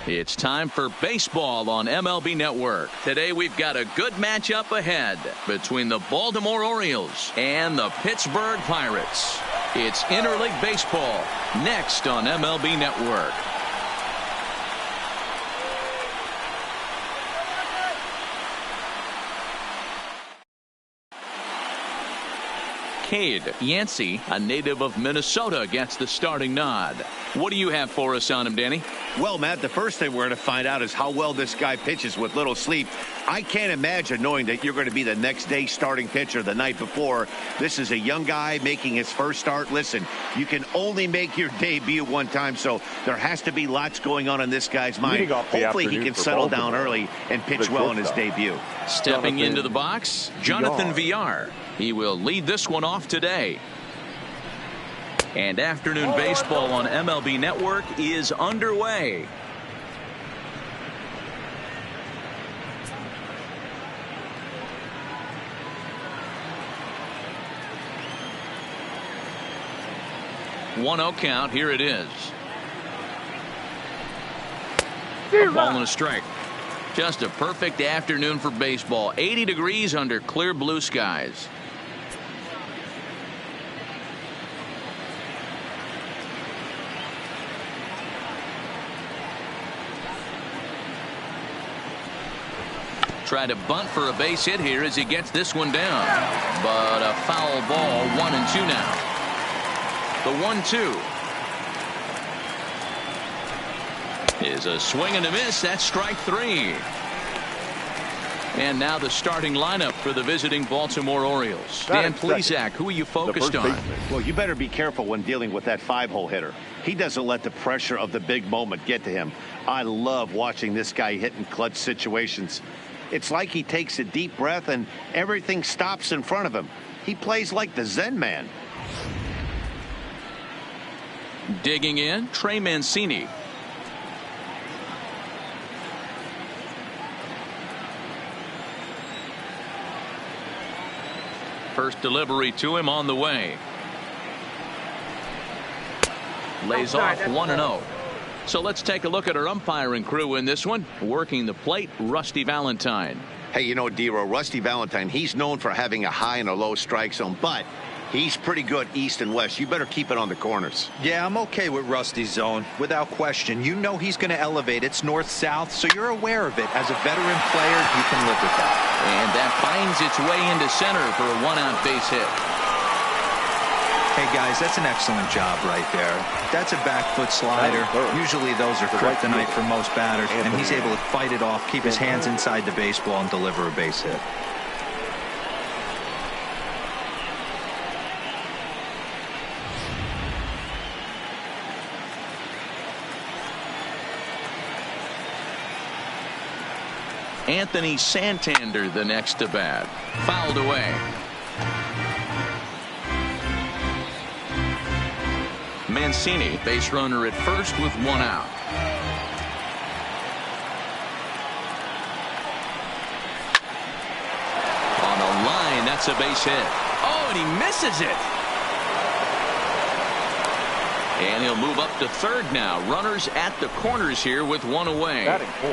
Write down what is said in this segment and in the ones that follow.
It's time for baseball on MLB Network. Today we've got a good matchup ahead between the Baltimore Orioles and the Pittsburgh Pirates. It's interleague baseball next on MLB Network. Cade Yancey, a native of Minnesota, gets the starting nod. What do you have for us on him, Danny? Well, Matt, the first thing we're going to find out is how well this guy pitches with little sleep. I can't imagine knowing that you're going to be the next day starting pitcher the night before. This is a young guy making his first start. Listen, you can only make your debut one time, so there has to be lots going on in this guy's mind. Hopefully he can settle down early and pitch well in his debut. Stepping into the box, Jonathan Villar. He will lead this one off today. And afternoon baseball on MLB Network is underway. One-0 count. Here it is. A ball and a strike. Just a perfect afternoon for baseball. 80 degrees under clear blue skies. Try to bunt for a base hit here as he gets this one down. But a foul ball, 1-2 now. The 1-2 is a swing and a miss. That's strike three. And now the starting lineup for the visiting Baltimore Orioles. Dan Plesac, who are you focused on? Well, you better be careful when dealing with that 5-hole hitter. He doesn't let the pressure of the big moment get to him. I love watching this guy hit in clutch situations. It's like he takes a deep breath and everything stops in front of him. He plays like the Zen man. Digging in, Trey Mancini. First delivery to him on the way. Lays off 1-0. So let's take a look at our umpiring crew in this one. Working the plate, Rusty Valentine. Hey, you know, Dero, Rusty Valentine, he's known for having a high and a low strike zone, but he's pretty good east and west. You better keep it on the corners. Yeah, I'm okay with Rusty's zone, without question. You know he's going to elevate. It's north-south, so you're aware of it. As a veteran player, you can live with that. And that finds its way into center for a one-out base hit. Hey, guys, that's an excellent job right there. That's a back foot slider. Usually those are kryptonite for most batters, and he's able to fight it off, keep his hands inside the baseball, and deliver a base hit. Anthony Santander, the next to bat. Fouled away. Mancini, base runner at first with one out. On a line, that's a base hit. Oh, and he misses it. And he'll move up to third now. Runners at the corners here with one away.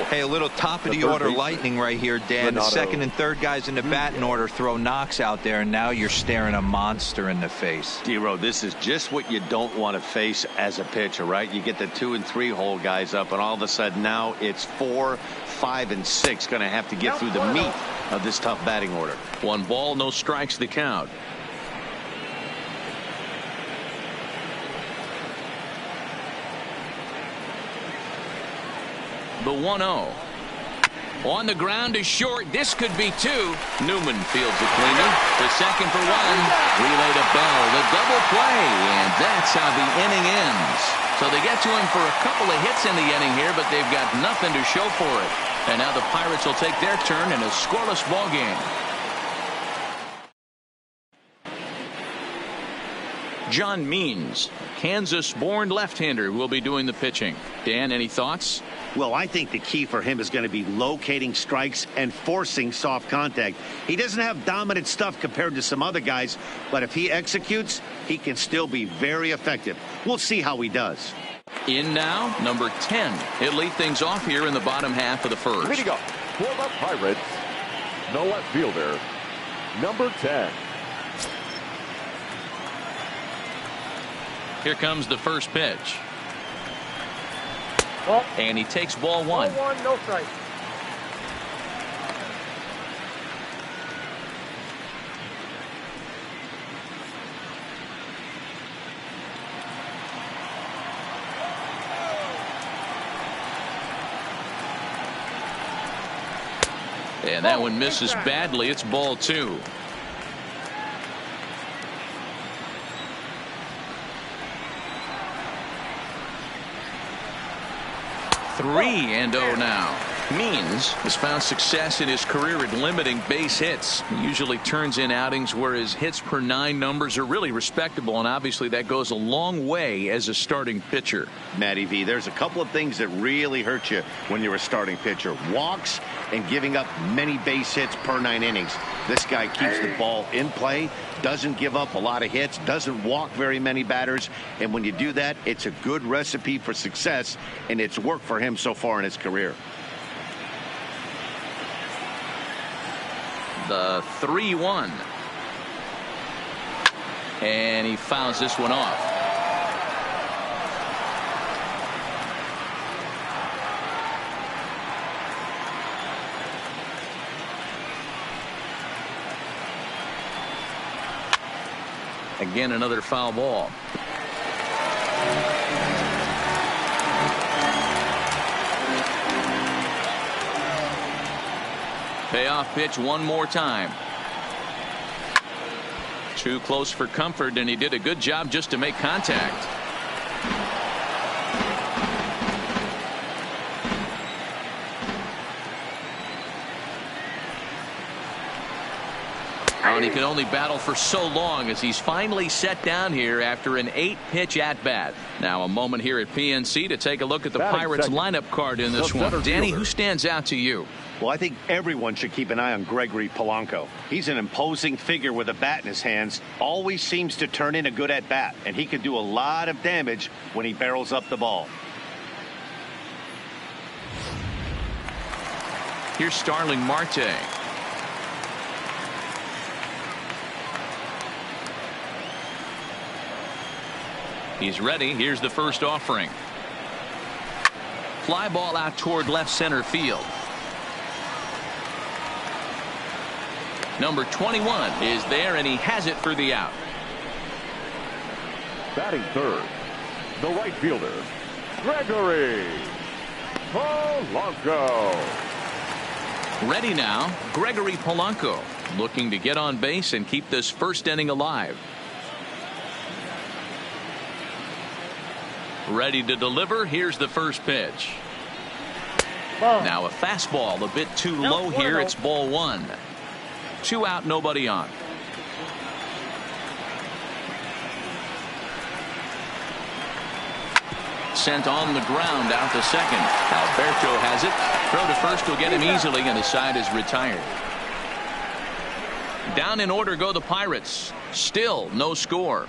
Hey, a little top of the order lightning right here, Dan. The second and third guys in the batting order throw knocks out there, and now you're staring a monster in the face. Dero, this is just what you don't want to face as a pitcher, right? You get the 2 and 3 hole guys up, and all of a sudden now it's 4, 5, and 6 going to have to get through the meat of this tough batting order. 1 ball, no strikes the count. The 1-0. On the ground is short. This could be 2. Newman fields a cleaner. The second for 1. Relay to Bell. The double play. And that's how the inning ends. So they get to him for a couple of hits in the inning here, but they've got nothing to show for it. And now the Pirates will take their turn in a scoreless ball game. John Means, Kansas-born left-hander, who will be doing the pitching. Dan, any thoughts? Well, I think the key for him is going to be locating strikes and forcing soft contact. He doesn't have dominant stuff compared to some other guys, but if he executes, he can still be very effective. We'll see how he does. In now, number 10. He'll lead things off here in the bottom half of the first. Leading up for the Pirates, the left fielder, number 10. Here comes the first pitch. And he takes ball one. Ball one, no strike. And that one misses badly. It's ball two. Three and oh now. Means has found success in his career at limiting base hits. He usually turns in outings where his hits per 9 numbers are really respectable, and obviously that goes a long way as a starting pitcher. Matty V, there's a couple of things that really hurt you when you're a starting pitcher. Walks and giving up many base hits per 9 innings. This guy keeps the ball in play, doesn't give up a lot of hits, doesn't walk very many batters, and when you do that, it's a good recipe for success, and it's worked for him so far in his career. The 3-1. And he fouls this one off. Again, another foul ball. Payoff pitch one more time. Too close for comfort, and he did a good job just to make contact. And he can only battle for so long as he's finally set down here after an 8-pitch at-bat. Now a moment here at PNC to take a look at the Pirates lineup card in this one. Danny, who stands out to you? Well, I think everyone should keep an eye on Gregory Polanco. He's an imposing figure with a bat in his hands. Always seems to turn in a good at-bat, and he can do a lot of damage when he barrels up the ball. Here's Starling Marte. He's ready. Here's the first offering. Fly ball out toward left center field. Number 21 is there, and he has it for the out. Batting third, the right fielder, Gregory Polanco. Ready now, Gregory Polanco, looking to get on base and keep this first inning alive. Ready to deliver. Here's the first pitch. Now a fastball a bit too low here. It's ball one. 2 out, nobody on. Sent on the ground out to second. Alberto has it. Throw to first will get him easily, and the side is retired. Down in order go the Pirates. Still no score.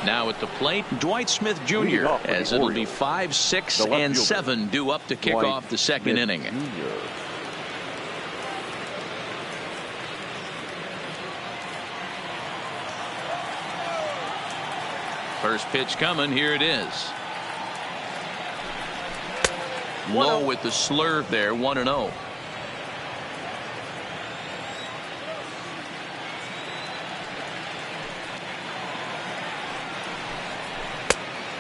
Now at the plate, Dwight Smith Jr. as it'll be 5, 6, and 7 due up to kick off the second inning. First pitch coming. Here it is. Low with the slurve there. 1-0.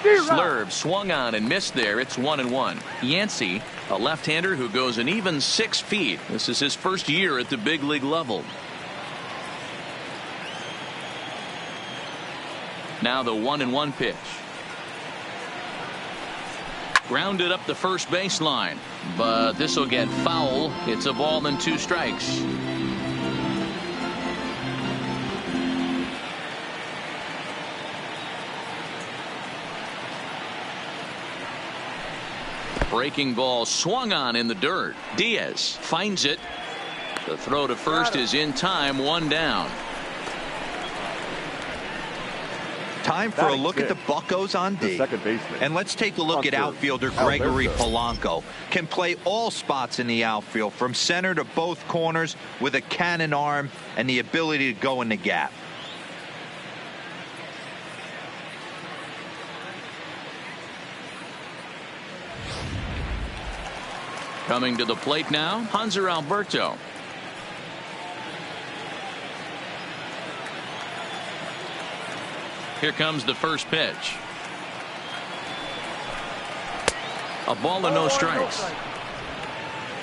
Slurve swung on and missed there. It's 1-1. Yancey, a left-hander who goes an even 6 feet. This is his first year at the big league level. Now the 1-1 pitch. Grounded up the first baseline, but this will get foul. It's a ball and 2 strikes. Breaking ball swung on in the dirt. Diaz finds it. The throw to first is in time. One down. Time for a look at the Buccos on D. Second baseman. And let's take a look at outfielder Gregory Polanco. Can play all spots in the outfield, from center to both corners, with a cannon arm and the ability to go in the gap. Coming to the plate now, Hanser Alberto. Here comes the first pitch. A ball and no strikes.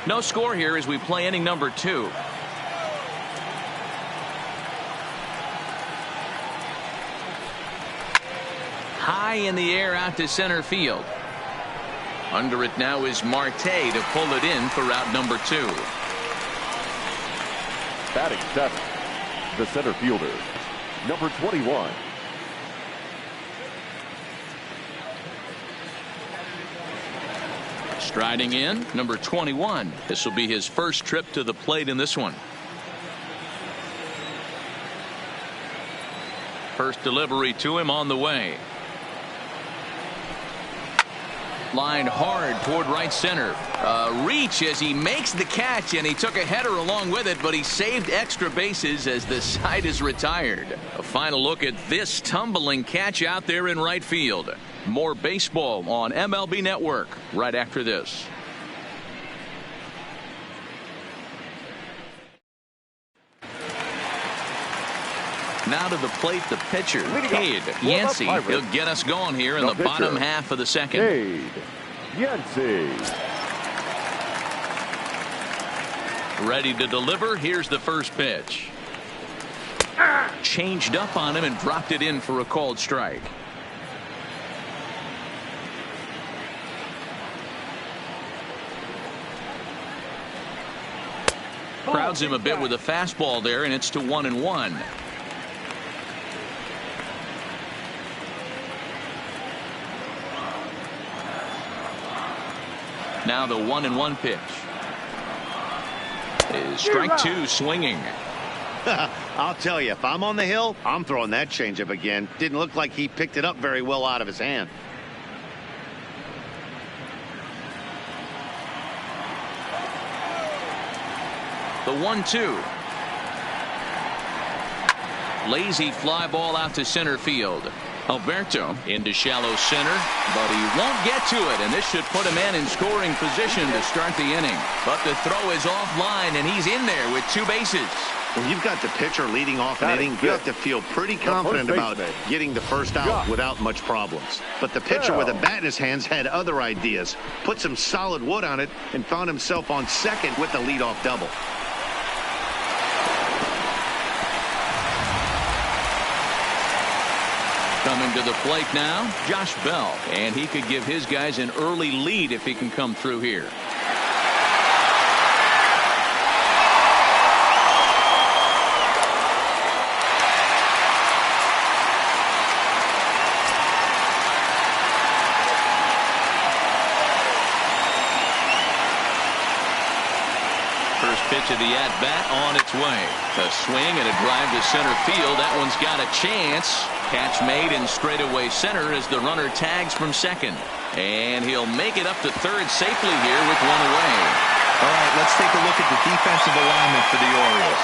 No score here as we play inning number 2. High in the air out to center field. Under it now is Marte to pull it in for out number 2. Batting 7, the center fielder, number 21. Striding in, number 21. This will be his first trip to the plate in this one. First delivery to him on the way. Line hard toward right center. Reach as he makes the catch, and he took a header along with it, but he saved extra bases as the side is retired. A final look at this tumbling catch out there in right field. More baseball on MLB Network right after this. Now to the plate, the pitcher, Cade Yancey. He'll get us going here in the bottom half of the second. Cade Yancey. Ready to deliver. Here's the first pitch. Changed up on him and dropped it in for a called strike. Crowds him a bit with a fastball there, and it's to 1-1. Now the 1-1 pitch. Is strike 2 swinging. I'll tell you, if I'm on the hill, I'm throwing that changeup again. Didn't look like he picked it up very well out of his hand. The 1-2. Lazy fly ball out to center field. Alberto into shallow center, but he won't get to it, and this should put a man in scoring position to start the inning. But the throw is offline, and he's in there with 2 bases. When you've got the pitcher leading off an inning, you have to feel pretty confident about getting the first out without much problems. But the pitcher with a bat in his hands had other ideas, put some solid wood on it, and found himself on second with the leadoff double. Coming to the plate now, Josh Bell, and he could give his guys an early lead if he can come through here. First pitch of the at-bat on its way. A swing and a drive to center field. That one's got a chance. Catch made in straightaway center as the runner tags from second. And he'll make it up to third safely here with one away. All right, let's take a look at the defensive alignment for the Orioles.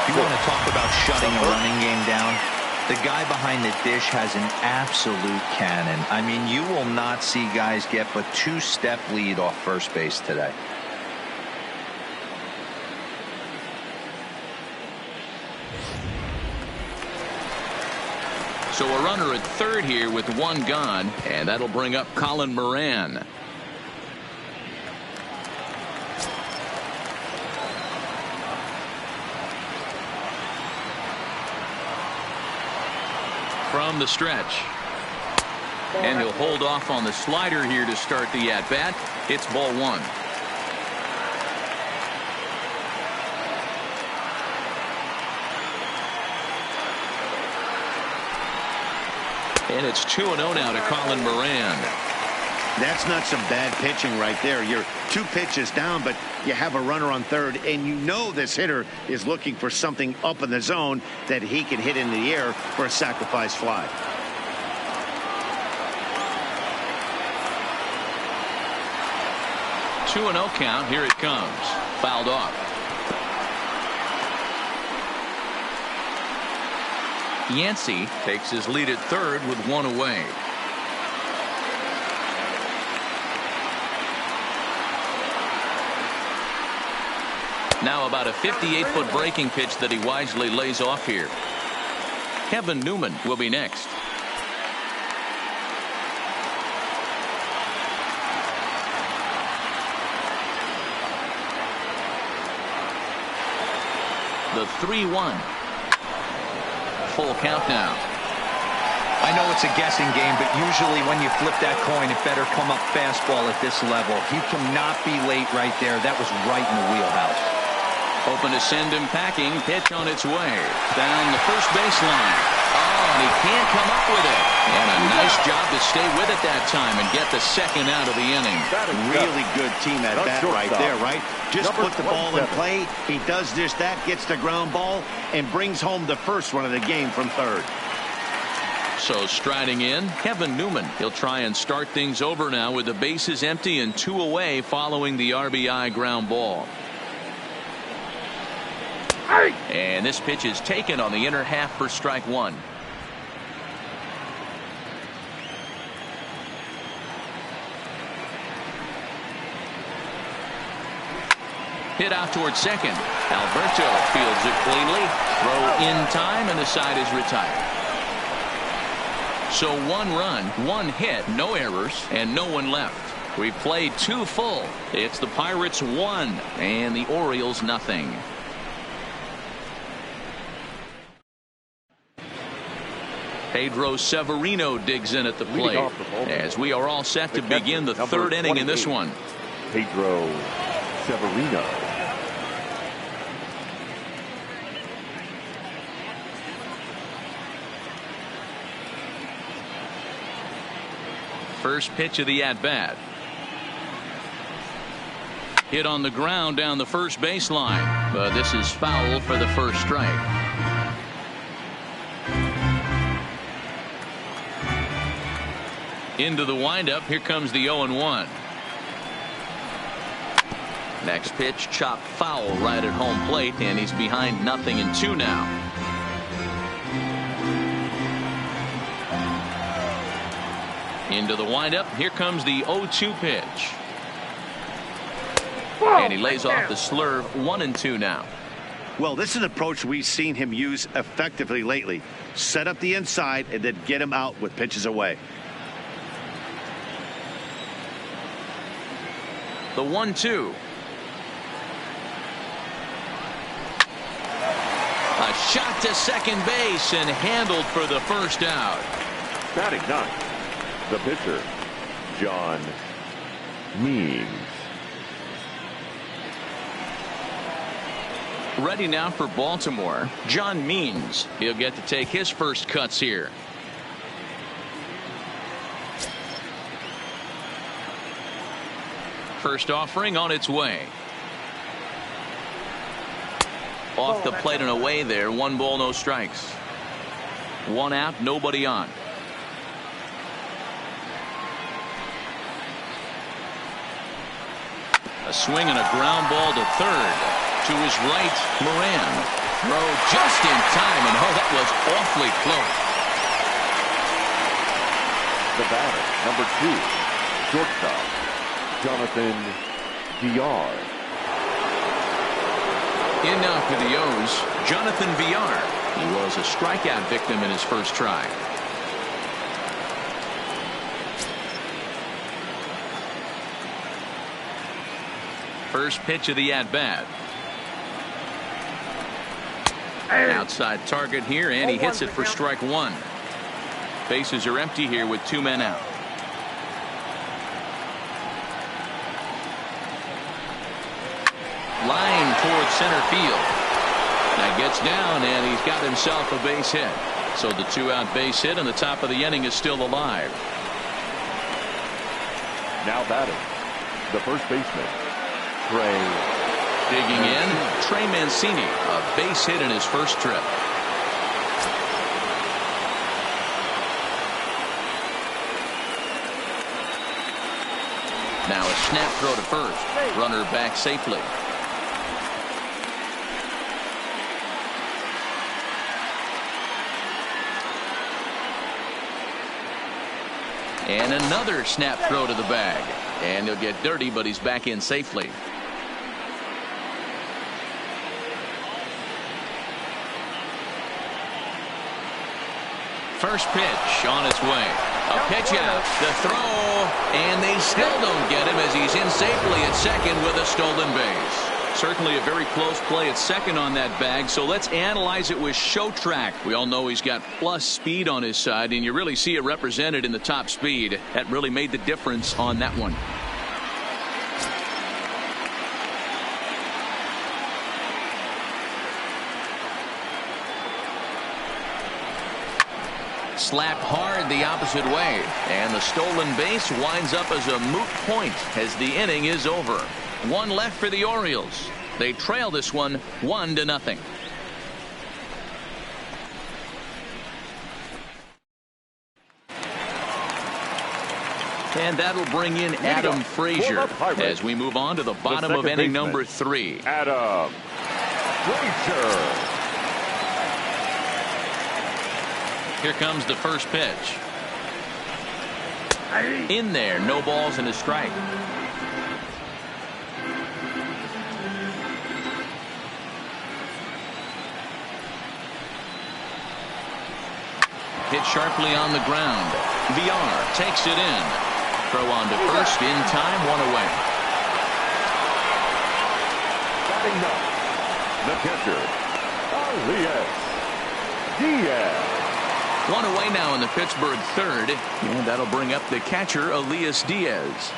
You want to talk about shutting a running game down? The guy behind the dish has an absolute cannon. I mean, you will not see guys get but 2-step lead off first base today. So a runner at third here with 1 gone, and that'll bring up Colin Moran. From the stretch. And he'll hold off on the slider here to start the at-bat. It's ball 1. And it's 2-0 now to Colin Moran. That's not some bad pitching right there. You're 2 pitches down, but you have a runner on third, and you know this hitter is looking for something up in the zone that he can hit into the air for a sacrifice fly. Two and 0 count. Here it comes. Fouled off. Yancey takes his lead at third with 1 away. Now about a 58-foot breaking pitch that he wisely lays off here. Kevin Newman will be next. The 3-1. Full count now. I know it's a guessing game, but usually when you flip that coin, it better come up fastball at this level. He cannot be late right there. That was right in the wheelhouse. Open to send him packing. Pitch on its way. Down the first baseline. Oh, and he can't come up with it. And a nice job to stay with it that time and get the second out of the inning. Really good team at bat right there, right? Just put the ball in play. He does just that, gets the ground ball, and brings home the first run of the game from third. So striding in, Kevin Newman. He'll try and start things over now with the bases empty and 2 away following the RBI ground ball. And this pitch is taken on the inner half for strike 1. Hit out towards second. Alberto fields it cleanly. Throw in time, and the side is retired. So 1 run, 1 hit, no errors, and no one left. We've played 2 full. It's the Pirates 1 and the Orioles nothing. Pedro Severino digs in at the plate as we are all set to begin the 3rd inning in this one. Pedro Severino. First pitch of the at-bat. Hit on the ground down the first baseline, but this is foul for the first strike. Into the windup. Here comes the 0-1. Next pitch chopped foul right at home plate, and he's behind 0-2 now. Into the windup. Here comes the 0-2 pitch. And he lays off the slurve. 1-2 now. Well, this is an approach we've seen him use effectively lately. Set up the inside and then get him out with pitches away. The 1-2. A shot to second base and handled for the first out. Batting 9, the pitcher, John Means. Ready now for Baltimore, John Means. He'll get to take his first cuts here. First offering on its way. Off the plate and away there. 1 ball, no strikes. 1 out, nobody on. A swing and a ground ball to third. To his right, Moran. Throw just in time, and oh, that was awfully close. The batter, number 2, shortstop, Jonathan Villar. In now for the O's, Jonathan Villar. He was a strikeout victim in his first try. First pitch of the at-bat. Outside target here, and he hits it for strike 1. Bases are empty here with 2 men out. Line towards center field. That gets down, and he's got himself a base hit. So the 2-out base hit, and the top of the inning is still alive. Now batting, the first baseman, Trey. Digging in, Trey Mancini, a base hit in his first trip. Now a snap throw to first. Runner back safely. And another snap throw to the bag. And he'll get dirty, but he's back in safely. First pitch on its way. A pitch out. The throw. And they still don't get him as he's in safely at second with a stolen base. Certainly a very close play at second on that bag. So let's analyze it with show track. We all know he's got plus speed on his side, and you really see it represented in the top speed. That really made the difference on that one. Slapped hard the opposite way, and the stolen base winds up as a moot point as the inning is over. One left for the Orioles. They trail this one 1-0. And that'll bring in Adam Frazier as we move on to the bottom of inning number 3. Adam Frazier. Here comes the first pitch. In there, no balls and a strike. Hit sharply on the ground. VR takes it in. Throw on to first in time, one away. Batting up, the catcher, Elias Diaz. One away now in the Pittsburgh third, and that'll bring up the catcher, Elias Diaz.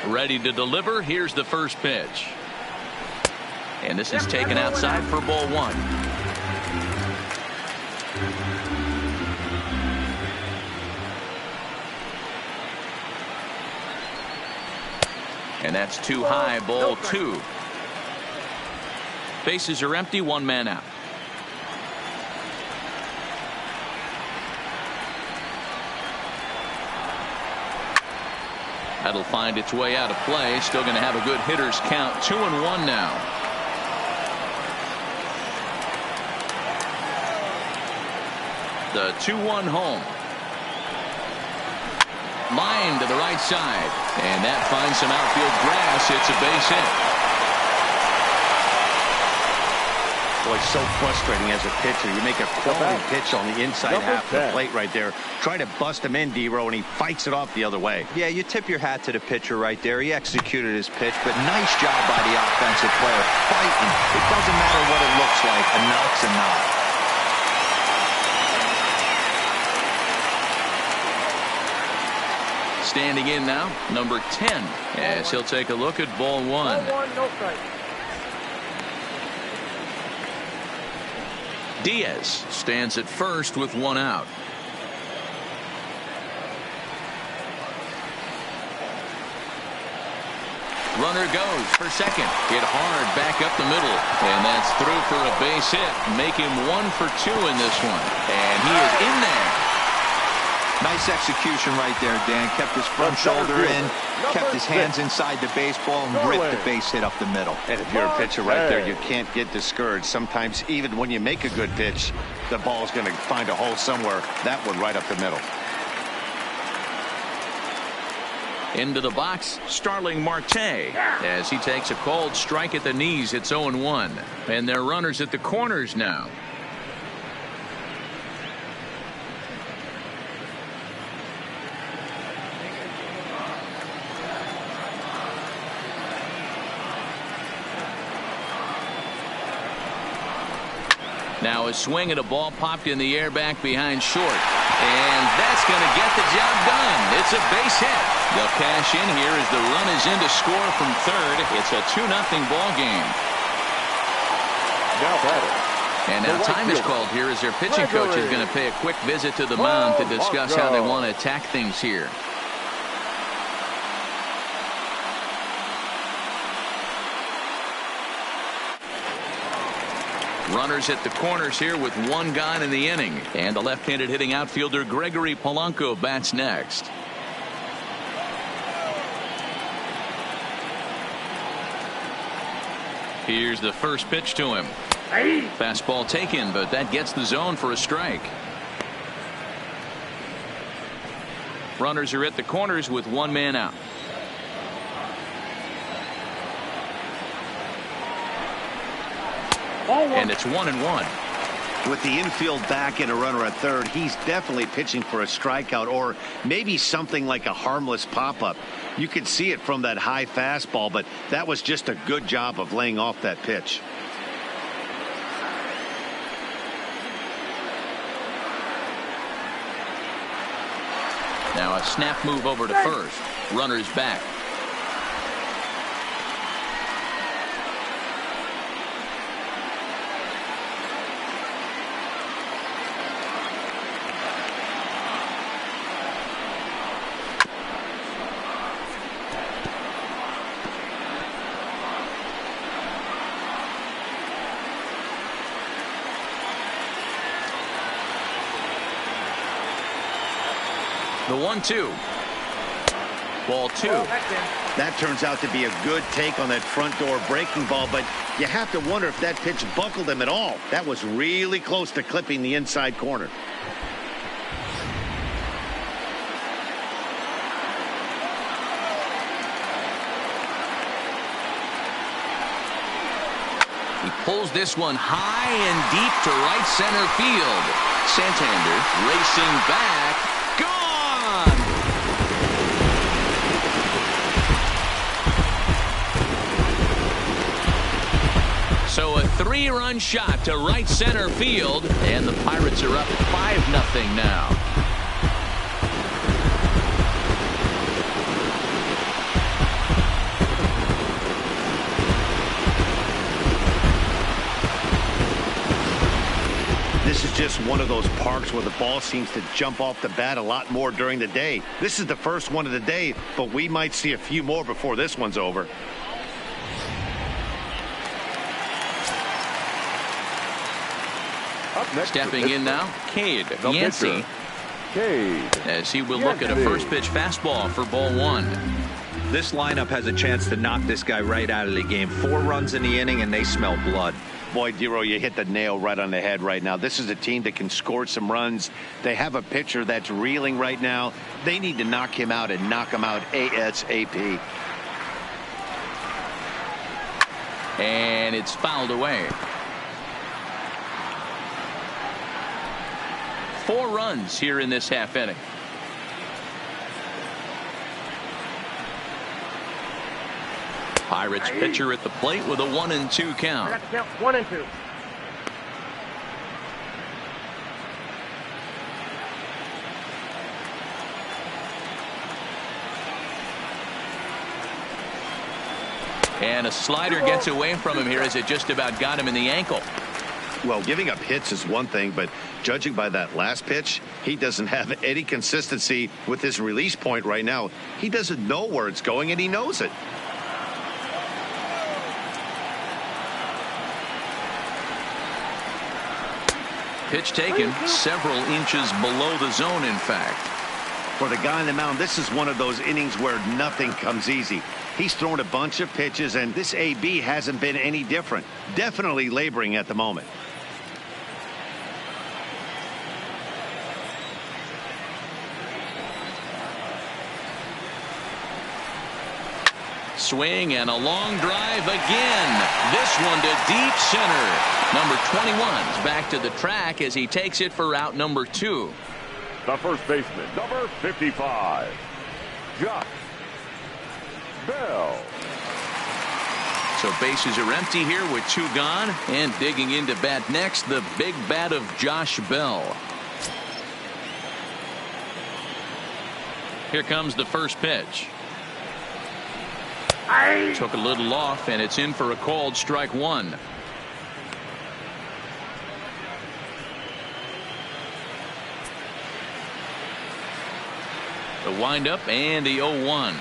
Ready to deliver. Here's the first pitch. And this is taken outside for ball 1. And that's too high, ball 2. Bases are empty, one man out. That'll find its way out of play. Still going to have a good hitter's count. 2-1 now. The 2-1 home. Line to the right side. And that finds some outfield grass. It's a base hit. Boy, so frustrating as a pitcher. You make a quality pitch on the inside half of the plate right there. Try to bust him in, D-Row, and he fights it off the other way. Yeah, you tip your hat to the pitcher right there. He executed his pitch, but nice job by the offensive player. Fighting. It doesn't matter what it looks like. A knock's a knock. Standing in now, number 10, as he'll take a look at ball 1. Ball 1, no strike. Diaz stands at first with one out. Runner goes for second. Hit hard back up the middle. And that's through for a base hit. Make him 1 for 2 in this one. And he is in there. Nice execution right there, Dan. Kept his front shoulder in, kept his hands inside the baseball, and ripped the base hit up the middle. And if you're a pitcher right there, you can't get discouraged. Sometimes even when you make a good pitch, the ball's going to find a hole somewhere. That one right up the middle. Into the box, Starling Marte, as he takes a called strike at the knees. It's 0-1. And they're runners at the corners now. Now a swing at a ball popped in the air back behind short. And that's going to get the job done. It's a base hit. They'll cash in here as the run is in to score from third. It's a 2-0 ball game. Now batting, And now time is called here as their pitching coach is going to pay a quick visit to the mound to discuss how they want to attack things here. Runners at the corners here with one gone in the inning. And the left-handed hitting outfielder Gregory Polanco bats next. Here's the first pitch to him. Fastball taken, but that gets the zone for a strike. Runners are at the corners with one man out. And it's 1-1. With the infield back and a runner at third, he's definitely pitching for a strikeout or maybe something like a harmless pop-up. You could see it from that high fastball, but that was just a good job of laying off that pitch. Now a snap move over to first. Runners back. The 1-2. Ball 2. That turns out to be a good take on that front door breaking ball, but you have to wonder if that pitch buckled him at all. That was really close to clipping the inside corner. He pulls this one high and deep to right center field. Santander racing back. So a 3-run shot to right center field, and the Pirates are up 5-0 now. This is just one of those parks where the ball seems to jump off the bat a lot more during the day. This is the first one of the day, but we might see a few more before this one's over. Stepping in now, Cade Yancey, as he will look at a first pitch fastball for ball 1. This lineup has a chance to knock this guy right out of the game. 4 runs in the inning, and they smell blood. Boy, Dero, you hit the nail right on the head right now. This is a team that can score some runs. They have a pitcher that's reeling right now. They need to knock him out and knock him out ASAP. And it's fouled away. 4 runs here in this half inning. Pirates pitcher at the plate with a 1-2 count. I got to count 1 and 2. And a slider gets away from him here as it just about got him in the ankle. Well, giving up hits is one thing, but judging by that last pitch, he doesn't have any consistency with his release point right now. He doesn't know where it's going, and he knows it. Pitch taken several inches below the zone, in fact. For the guy on the mound, this is one of those innings where nothing comes easy. He's thrown a bunch of pitches, and this AB hasn't been any different. Definitely laboring at the moment. Swing and a long drive again. This one to deep center. Number 21's back to the track as he takes it for out number 2. The first baseman, number 55, Josh Bell. So bases are empty here with 2 gone, and digging into bat next, the big bat of Josh Bell. Here comes the first pitch. Took a little off, and it's in for a called strike 1. The windup and the 0-1.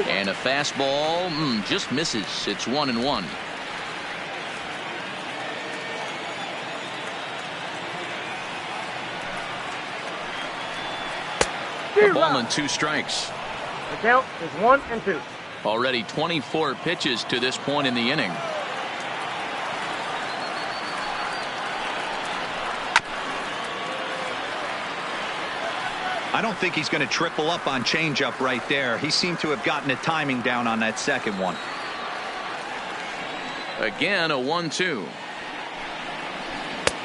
And a fastball just misses. It's 1-1. A ball and 2 strikes. The count is 1-2. Already 24 pitches to this point in the inning. I don't think he's going to triple up on changeup right there. He seemed to have gotten the timing down on that second one. Again, a 1-2.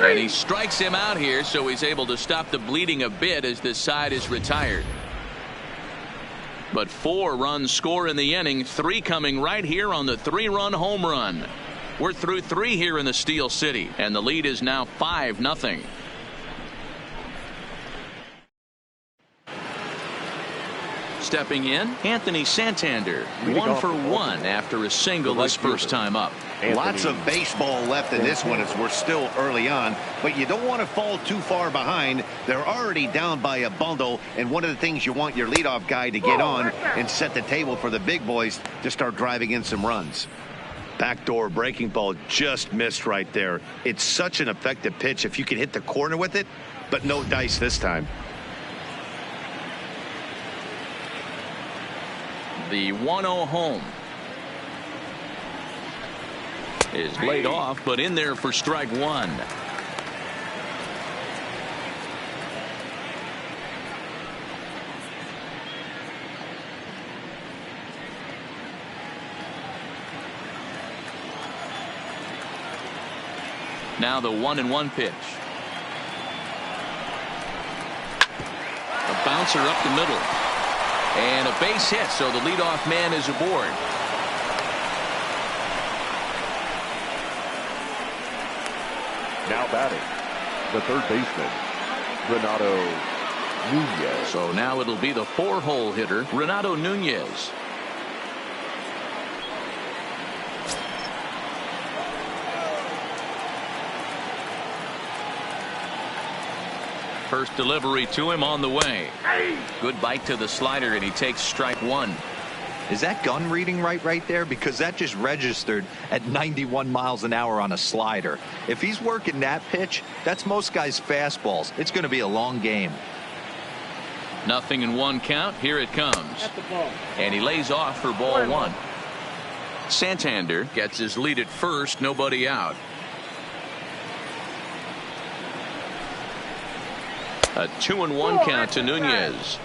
And he strikes him out here, so he's able to stop the bleeding a bit as this side is retired. But 4 runs score in the inning, 3 coming right here on the 3-run home run. We're through 3 here in the Steel City, and the lead is now 5-0. Stepping in, Anthony Santander, 1 for 1 after a single his first time up. Lots of baseball left in this one as we're still early on, but you don't want to fall too far behind. They're already down by a bundle, and one of the things you want your leadoff guy to get on and set the table for the big boys to start driving in some runs. Backdoor breaking ball just missed right there. It's such an effective pitch if you can hit the corner with it, but no dice this time. The 1-0 home is laid off, but in there for strike 1. Now the 1-1 pitch. A bouncer up the middle. And a base hit, so the leadoff man is aboard. Now batting, the third baseman, Renato Nunez. So now it'll be the 4-hole hitter, Renato Nunez. First delivery to him on the way. Good bite to the slider, and he takes strike 1. Is that gun reading right there? Because that just registered at 91 miles an hour on a slider. If he's working that pitch, that's most guys' fastballs. It's going to be a long game. 0-1 count. Here it comes. And he lays off for ball 1. Santander gets his lead at first, nobody out. A 2-1 count to Nunez.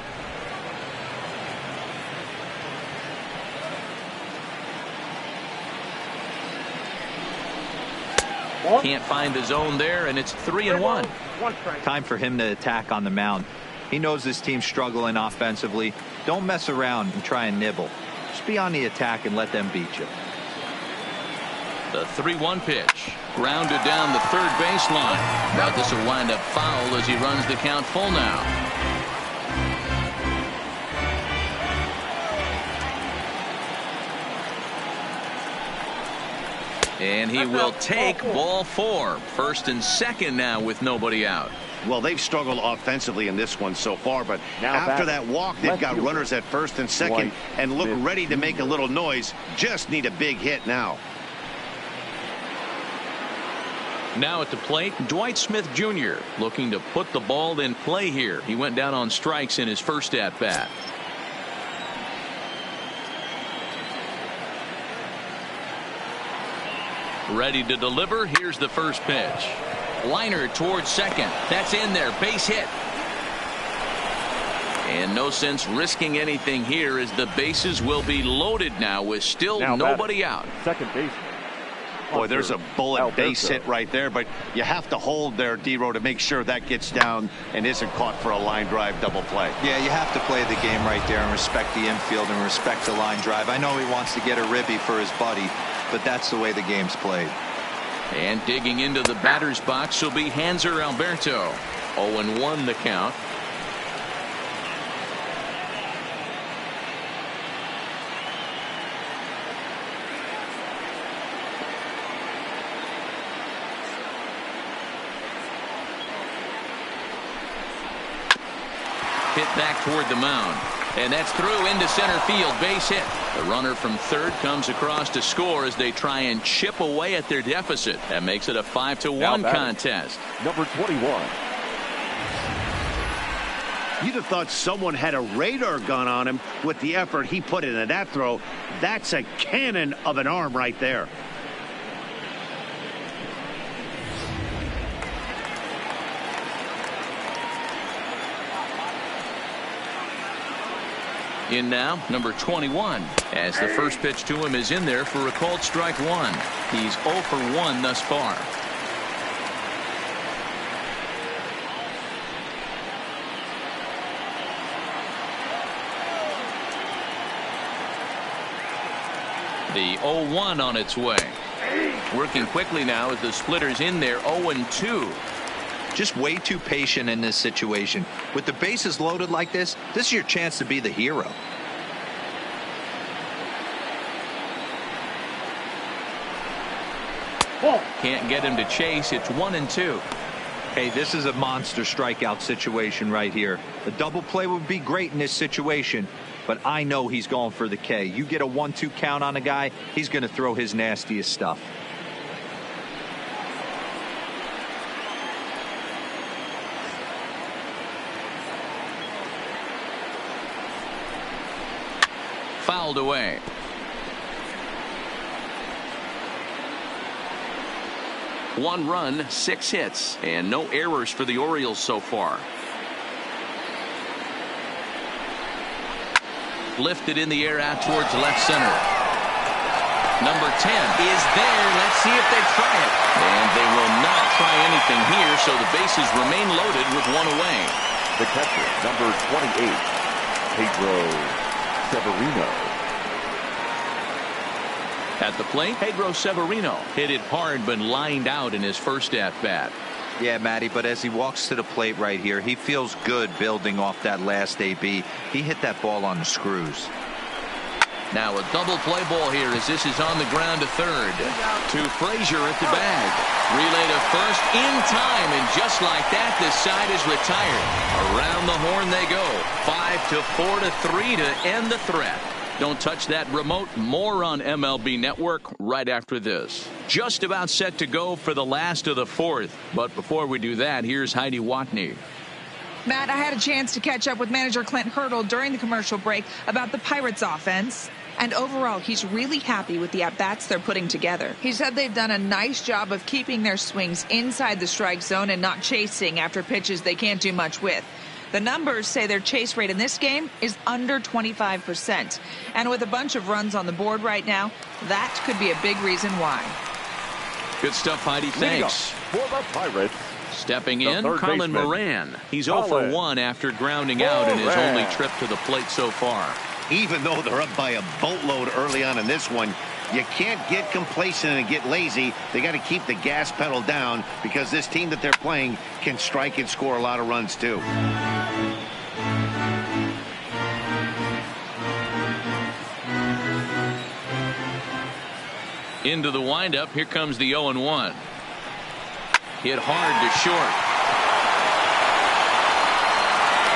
Can't find the zone there, and it's 3-1. Time for him to attack on the mound. He knows his team's struggling offensively. Don't mess around and try and nibble. Just be on the attack and let them beat you. The 3-1 pitch. Grounded down the third baseline. Now this will wind up foul as he runs the count full now. And he will take ball 4. First and second now with nobody out. Well, they've struggled offensively in this one so far, but after that walk, they've got runners at first and second and look ready to make a little noise. Just need a big hit now. Now at the plate, Dwight Smith Jr. looking to put the ball in play here. He went down on strikes in his first at bat. Ready to deliver. Here's the first pitch. Liner towards second. That's in there. Base hit. And no sense risking anything here as the bases will be loaded now with still nobody out. Second baseman. Boy, there's a bullet base hit right there, but you have to hold there, D-Row, to make sure that gets down and isn't caught for a line drive double play. Yeah, you have to play the game right there and respect the infield and respect the line drive. I know he wants to get a ribby for his buddy, but that's the way the game's played. And digging into the batter's box will be Hanser Alberto. 0-1 the count. hit back toward the mound. And that's through into center field. Base hit. The runner from third comes across to score as they try and chip away at their deficit. That makes it a 5-1 contest. Number 21. You'd have thought someone had a radar gun on him with the effort he put into that throw. That's a cannon of an arm right there. In now, number 21, as the first pitch to him is in there for a called strike one. He's 0 for 1 thus far. The 0-1 on its way. Working quickly now as the splitter's in there. 0-2. Just way too patient in this situation. With the bases loaded like this is your chance to be the hero. Can't get him to chase. It's 1-2. Hey, this is a monster strikeout situation right here. A double play would be great in this situation, but I know he's going for the K. You get a 1-2 count on a guy, he's going to throw his nastiest stuff. Fouled away. One run, 6 hits, and no errors for the Orioles so far. Lifted in the air out towards left center. Number 10 is there. Let's see if they try it. And they will not try anything here, so the bases remain loaded with one away. The catcher, number 28, Pedro Severino. At the plate, Pedro Severino hit it hard but lined out in his first at-bat. Yeah, Matty, but as he walks to the plate right here, he feels good building off that last AB. He hit that ball on the screws. Now a double play ball here as this is on the ground to third. To Frazier at the bag. Relay to first in time, and just like that, this side is retired. Around the horn they go. 5-4-3 to end the threat. Don't touch that remote. More on MLB Network right after this. Just about set to go for the last of the fourth. But before we do that, here's Heidi Watney. Matt, I had a chance to catch up with manager Clint Hurdle during the commercial break about the Pirates offense. And overall, he's really happy with the at-bats they're putting together. He said they've done a nice job of keeping their swings inside the strike zone and not chasing after pitches they can't do much with. The numbers say their chase rate in this game is under 25%. And with a bunch of runs on the board right now, that could be a big reason why. Good stuff, Heidi. Thanks. For the Pirates, stepping in, Colin Moran. He's 0 for 1 after grounding out in his only trip to the plate so far. Even though they're up by a boatload early on in this one, you can't get complacent and get lazy. They got to keep the gas pedal down because this team that they're playing can strike and score a lot of runs too. Into the windup. Here comes the 0-1. Hit hard to short.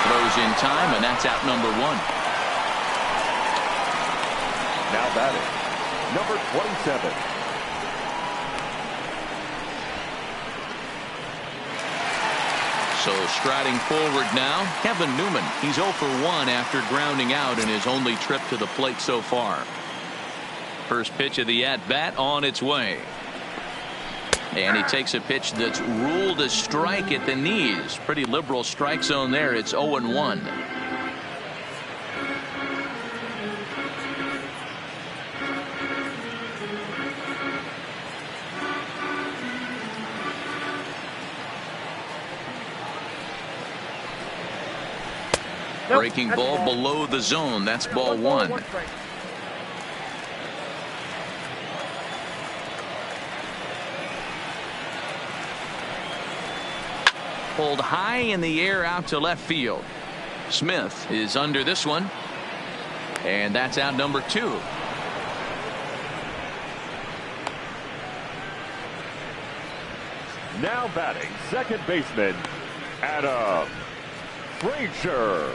Throws in time, and that's out number 1. now batting, number 27. So striding forward now, Kevin Newman. He's 0 for 1 after grounding out in his only trip to the plate so far. First pitch of the at-bat on its way. And he takes a pitch that's ruled a strike at the knees. Pretty liberal strike zone there. It's 0-1. Breaking ball below the zone. That's ball 1. Pulled high in the air out to left field. Smith is under this one. And that's out number 2. Now batting, second baseman, Adam Frazier.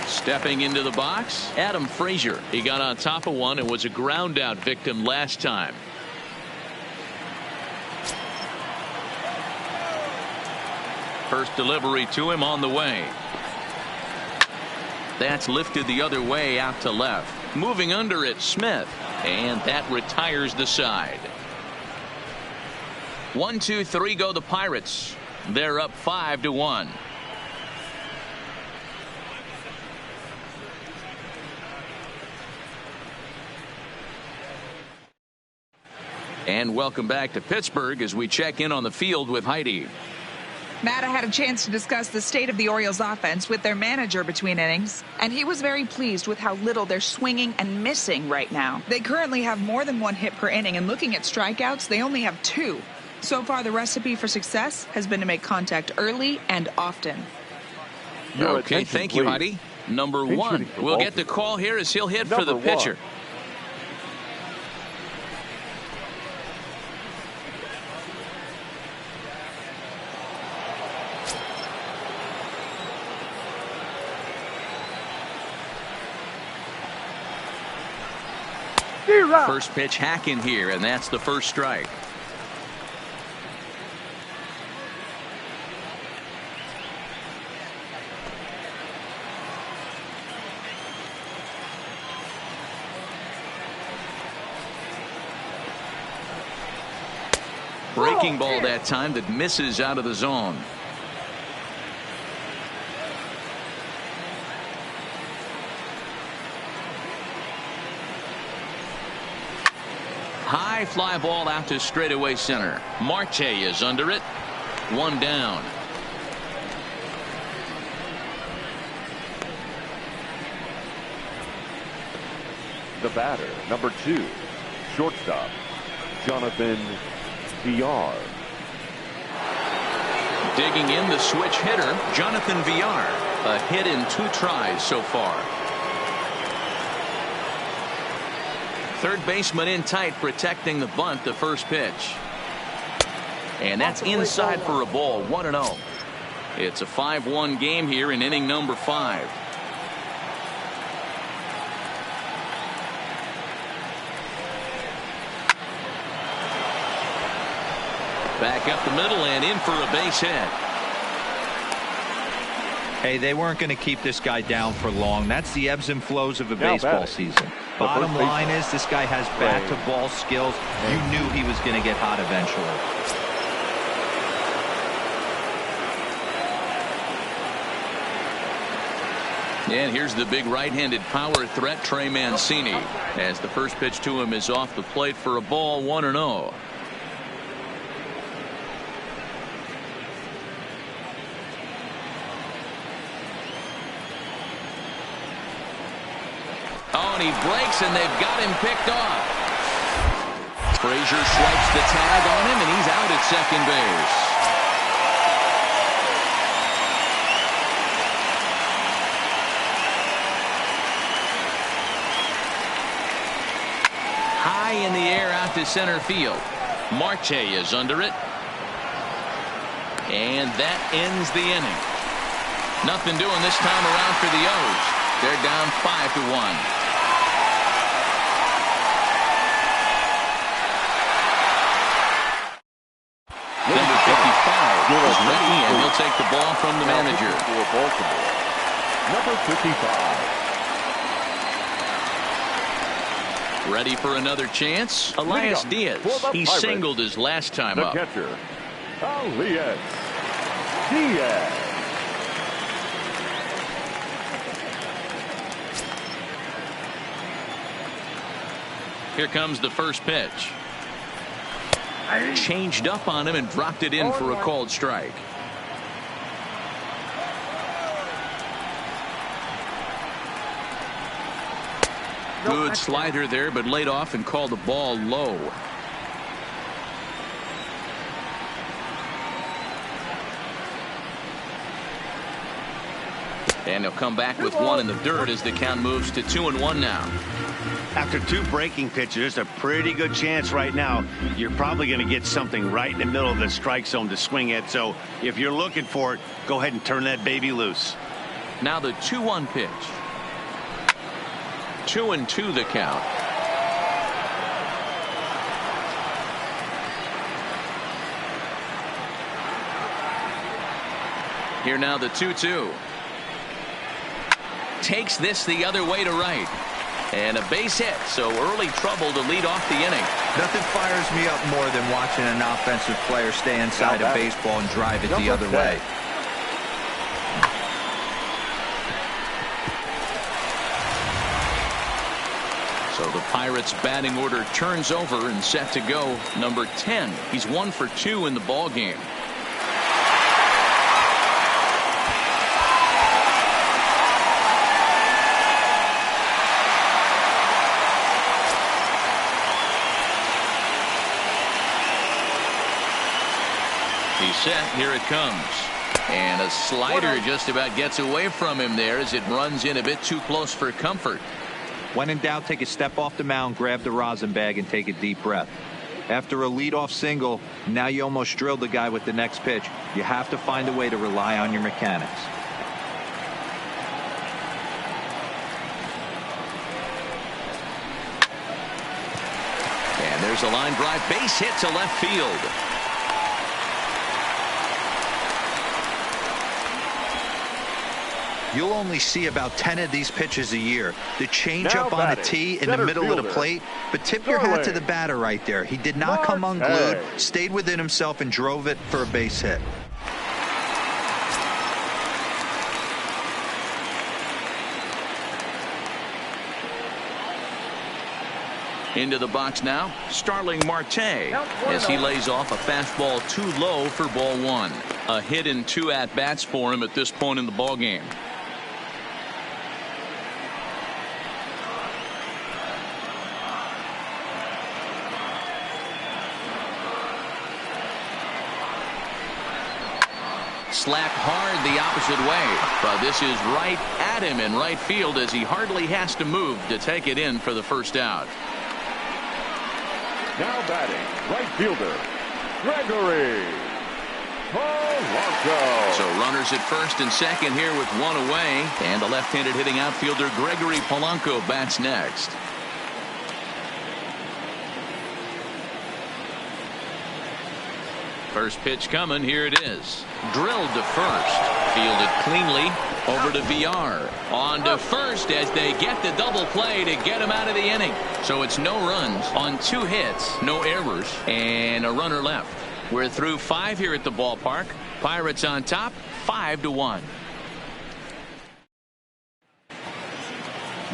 Stepping into the box, Adam Frazier. He got on top of one and was a ground out victim last time. First delivery to him on the way. That's lifted the other way out to left. Moving under it, Smith. And that retires the side. 1-2-3 go the Pirates. They're up 5-1. And welcome back to Pittsburgh as we check in on the field with Heidi. Matt, I had a chance to discuss the state of the Orioles offense with their manager between innings, and he was very pleased with how little they're swinging and missing right now. They currently have more than one hit per inning, and looking at strikeouts, they only have 2. So far, the recipe for success has been to make contact early and often. Okay, thank you, Heidi. Number 1 will get the call here as he'll hit for the pitcher. First pitch hacking here, and that's the first strike. Breaking ball that time that misses out of the zone. High fly ball out to straightaway center. Marte is under it. 1 down. The batter, number 2, shortstop, Jonathan Villar. Digging in the switch hitter, Jonathan Villar. A hit in 2 tries so far. Third baseman in tight, protecting the bunt, the first pitch. And that's inside for a ball, 1-0. It's a 5-1 game here in inning number 5. Back up the middle and in for a base hit. Hey, they weren't going to keep this guy down for long. That's the ebbs and flows of a baseball season. Bottom line is this guy has bat-to-ball skills. You knew he was going to get hot eventually. And here's the big right-handed power threat, Trey Mancini, as the first pitch to him is off the plate for a ball, 1-0. Oh, and he breaks, and they've got him picked off. Frazier swipes the tag on him, and he's out at second base. High in the air out to center field. Marte is under it. And that ends the inning. Nothing doing this time around for the O's. They're down 5-1. Number 55 is ready, and he'll take the ball from the manager. Number 55. Ready for another chance? Elias Diaz. He singled his last time up. The catcher, Elias Diaz. Here comes the first pitch. Changed up on him and dropped it in for a called strike. Good slider there, but laid off and called the ball low. And he'll come back with one in the dirt as the count moves to 2-1 now. After 2 breaking pitches, there's a pretty good chance right now you're probably going to get something right in the middle of the strike zone to swing at. So if you're looking for it, go ahead and turn that baby loose. Now the 2-1 pitch. 2-2 the count. Here now the 2-2. Takes this the other way to right. And a base hit, so early trouble to lead off the inning. Nothing fires me up more than watching an offensive player stay inside a baseball and drive it the other way. So the Pirates batting order turns over and set to go number 10. He's 1 for 2 in the ball game. He's set. Here it comes. And a slider just about gets away from him there as it runs in a bit too close for comfort. When in doubt, take a step off the mound, grab the rosin bag, and take a deep breath. After a leadoff single, now you almost drilled the guy with the next pitch. You have to find a way to rely on your mechanics. And there's a line drive base hit to left field. You'll only see about 10 of these pitches a year. The change up on a tee in the middle of the plate, but tip your hat to the batter right there. He did not come unglued, stayed within himself, and drove it for a base hit. Into the box now, Starling Marte, as he lays off a fastball too low for ball 1. A hit in 2 at-bats for him at this point in the ball game. Slapped hard the opposite way, but this is right at him in right field as he hardly has to move to take it in for the first out. Now batting, right fielder, Gregory Polanco. So runners at first and second here with 1 away, and the left-handed hitting outfielder Gregory Polanco bats next. First pitch coming. Here it is. Drilled to first. Fielded cleanly. Over to VR. On to first as they get the double play to get him out of the inning. So it's no runs on 2 hits, no errors, and a runner left. We're through 5 here at the ballpark. Pirates on top, 5-1.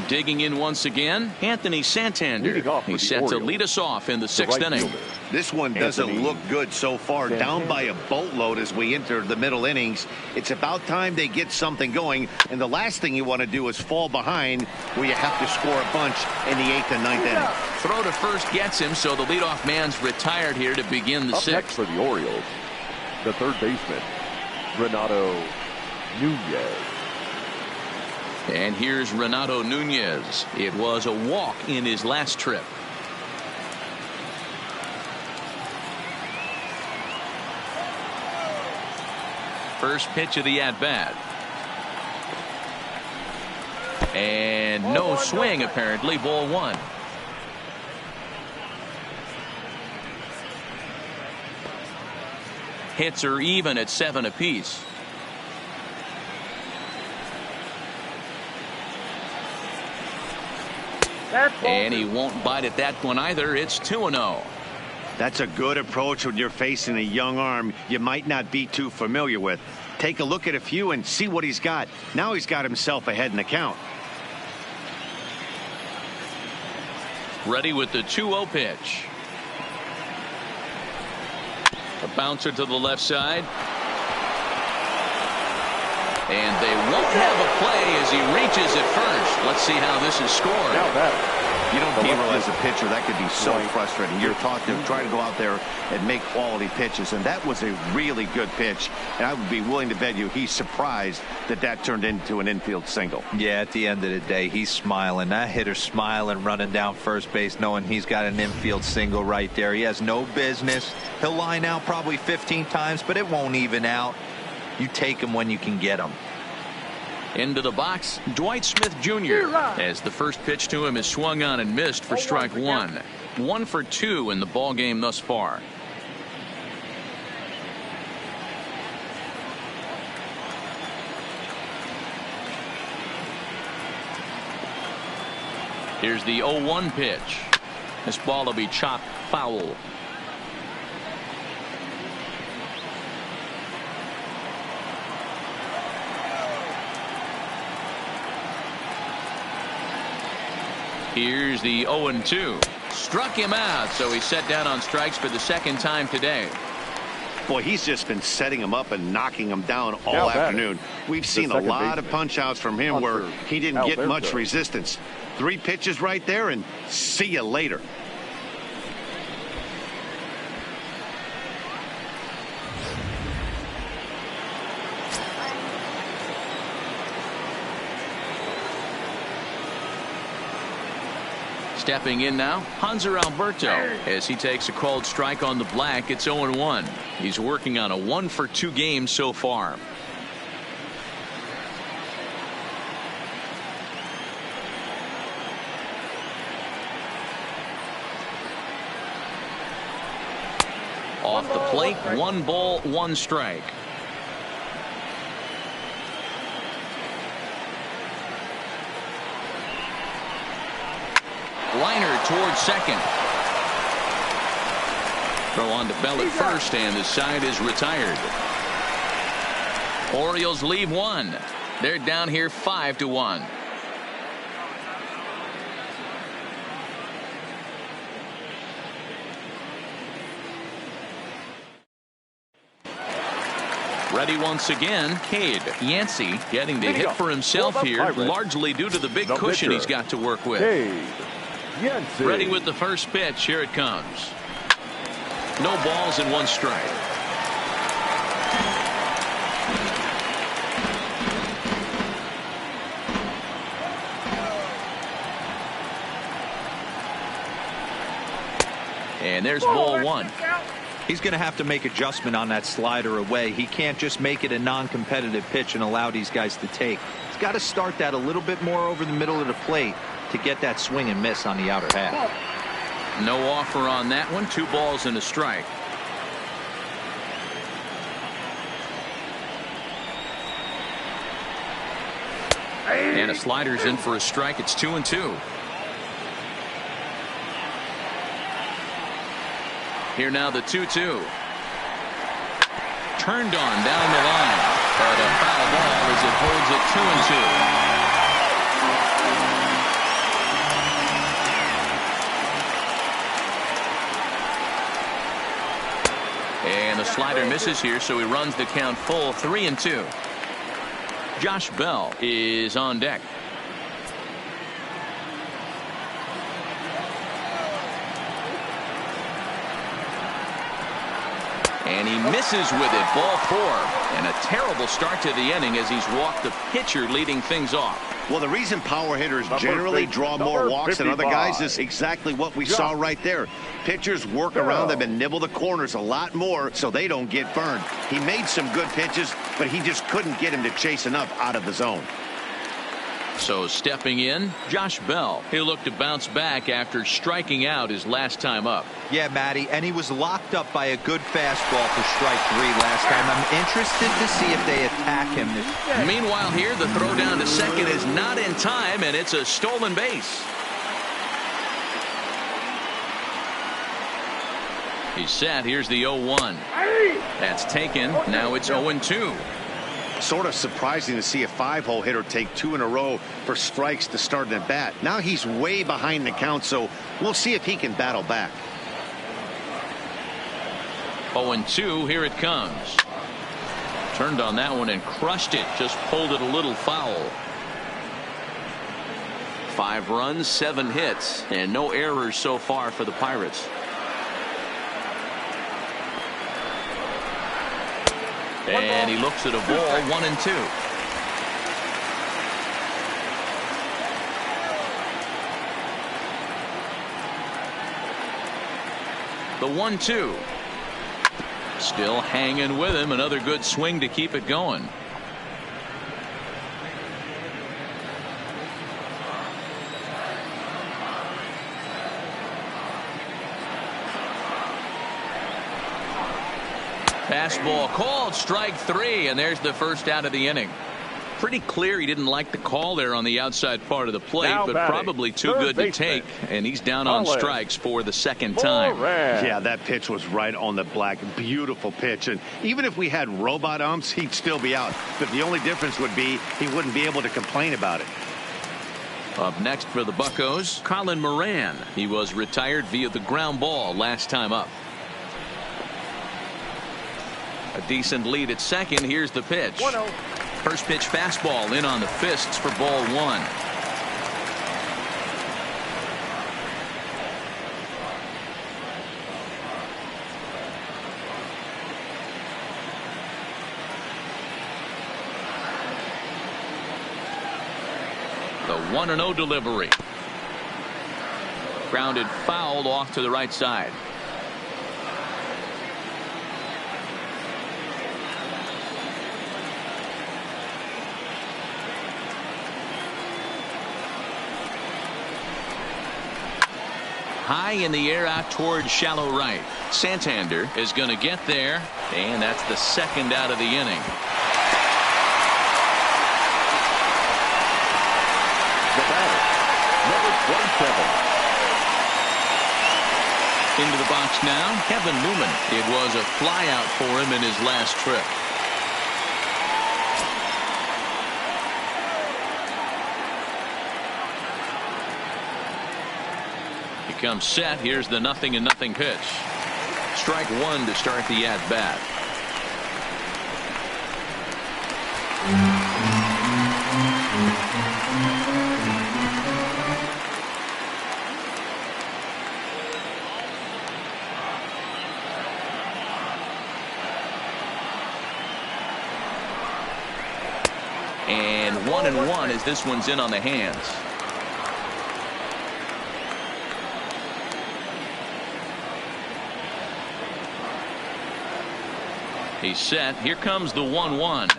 Digging in once again, Anthony Santander. He's set to lead us off in the 6th inning. This one doesn't look good so far. Down by a boatload as we enter the middle innings. It's about time they get something going. And the last thing you want to do is fall behind where you have to score a bunch in the 8th and 9th inning. Throw to first gets him, so the leadoff man's retired here to begin the 6th. Next for the Orioles, the third baseman, Renato Nunez. And here's Renato Nunez. It was a walk in his last trip. First pitch of the at-bat. And no swing, apparently. Ball 1. Hits are even at 7 apiece. And he won't bite at that one either. It's 2-0. That's a good approach when you're facing a young arm you might not be too familiar with. Take a look at a few and see what he's got. Now he's got himself ahead in the count. Ready with the 2-0 pitch. A bouncer to the left side. And they won't have a play as he reaches at first. Let's see how this is scored. Now batting, You know, Gabriel, as a pitcher, that could be so frustrating. You're taught to try to go out there and make quality pitches, and that was a really good pitch. And I would be willing to bet you he's surprised that that turned into an infield single. Yeah, at the end of the day, he's smiling. That hitter's smiling, running down first base, knowing he's got an infield single right there. He has no business. He'll line out probably 15 times, but it won't even out. You take him when you can get him. Into the box, Dwight Smith Jr. as the first pitch to him is swung on and missed for strike one. 1 for 2 in the ball game thus far. Here's the 0-1 pitch. This ball will be chopped foul. Here's the 0-2. Struck him out, so he's set down on strikes for the second time today. Boy, he's just been setting him up and knocking him down all afternoon. We've seen a lot of punch outs from him where he didn't get much resistance. 3 pitches right there, and see you later. Stepping in now, Hanser Alberto, as he takes a called strike on the black. It's 0-1. He's working on a 1 for 2 game so far. Off the plate, 1 ball, 1 strike. Liner towards second. Throw on to Bell at first, and the side is retired. Orioles leave 1. They're down here 5-1. Ready once again, Cade. Yancey getting the hit for himself here, largely due to the big cushion he's got to work with. Ready with the first pitch. Here it comes. No balls and 1 strike. And there's ball 1. He's going to have to make adjustment on that slider away. He can't just make it a non-competitive pitch and allow these guys to take. He's got to start that a little bit more over the middle of the plate to get that swing and miss on the outer half. No offer on that one. 2 balls and a strike. And a slider's in for a strike. It's 2-2. Here now the 2-2. Turned on down the line. But a foul ball as it holds it 2-2. And the slider misses here, so he runs the count full. 3-2. Josh Bell is on deck. And he misses with it. Ball 4. And a terrible start to the inning as he's walked the pitcher leading things off. Well, the reason power hitters generally draw more walks than other guys is exactly what we saw right there. Pitchers work around them and nibble the corners a lot more so they don't get burned. He made some good pitches, but he just couldn't get him to chase enough out of the zone. So stepping in, Josh Bell. He'll look to bounce back after striking out his last time up. Yeah, Matty, and he was locked up by a good fastball for strike 3 last time. I'm interested to see if they attack him. Meanwhile here, the throw down to second is not in time, and it's a stolen base. He's set. Here's the 0-1. That's taken. Now it's 0-2. Sort of surprising to see a 5-hole hitter take 2 in a row for strikes to start an at bat. Now he's way behind the count, so we'll see if he can battle back. 0-2. Here it comes. Turned on that one and crushed it. Just pulled it a little foul. 5 runs, 7 hits, and no errors so far for the Pirates. And he looks at a ball, 1-2. The 1-2. Still hanging with him. Another good swing to keep it going. Fastball called, strike 3, and there's the first out of the inning. Pretty clear he didn't like the call there on the outside part of the plate, but probably too good to take, and he's down on strikes for the second time. Yeah, that pitch was right on the black. Beautiful pitch, and even if we had robot umps, he'd still be out. But the only difference would be he wouldn't be able to complain about it. Up next for the Buccos, Colin Moran. He was retired via the ground ball last time up. A decent lead at second. Here's the pitch. 1-0. First pitch fastball in on the fists for ball 1. The 1-0 delivery. Grounded foul off to the right side. High in the air out towards shallow right. Santander is going to get there, and that's the second out of the inning. The batter, number 27. Into the box now, Kevin Newman. It was a flyout for him in his last trip. Comes set. Here's the 0-0 pitch. Strike 1 to start the at bat. And 1-1 as this one's in on the hands. He's set. Here comes the 1-1.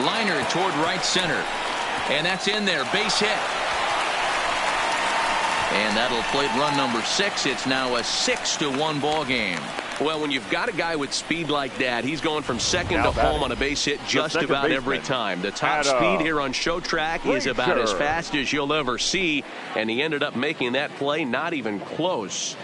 Liner toward right center. And that's in there. Base hit. And that'll plate run number 6. It's now a 6-1 ball game. Well, when you've got a guy with speed like that, he's going from second to home on a base hit just about every time. The top speed here on show track is about as fast as you'll ever see. And he ended up making that play not even close.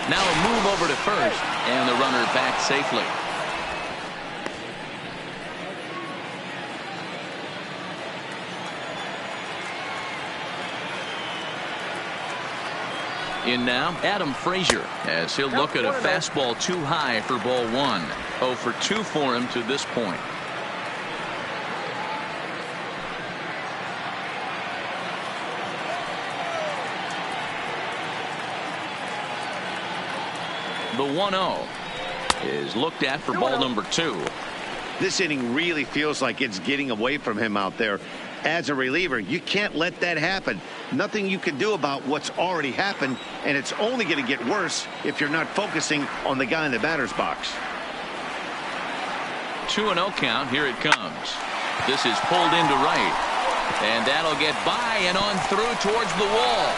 Now a move over to first, and the runner back safely. In now, Adam Frazier, as he'll look at a fastball too high for ball 1. 0 for 2 for him to this point. The 1-0 is looked at for ball number 2. This inning really feels like it's getting away from him out there. As a reliever, you can't let that happen. Nothing you can do about what's already happened, and it's only going to get worse if you're not focusing on the guy in the batter's box. 2-0 count. Here it comes. This is pulled into right, and that'll get by and on through towards the wall.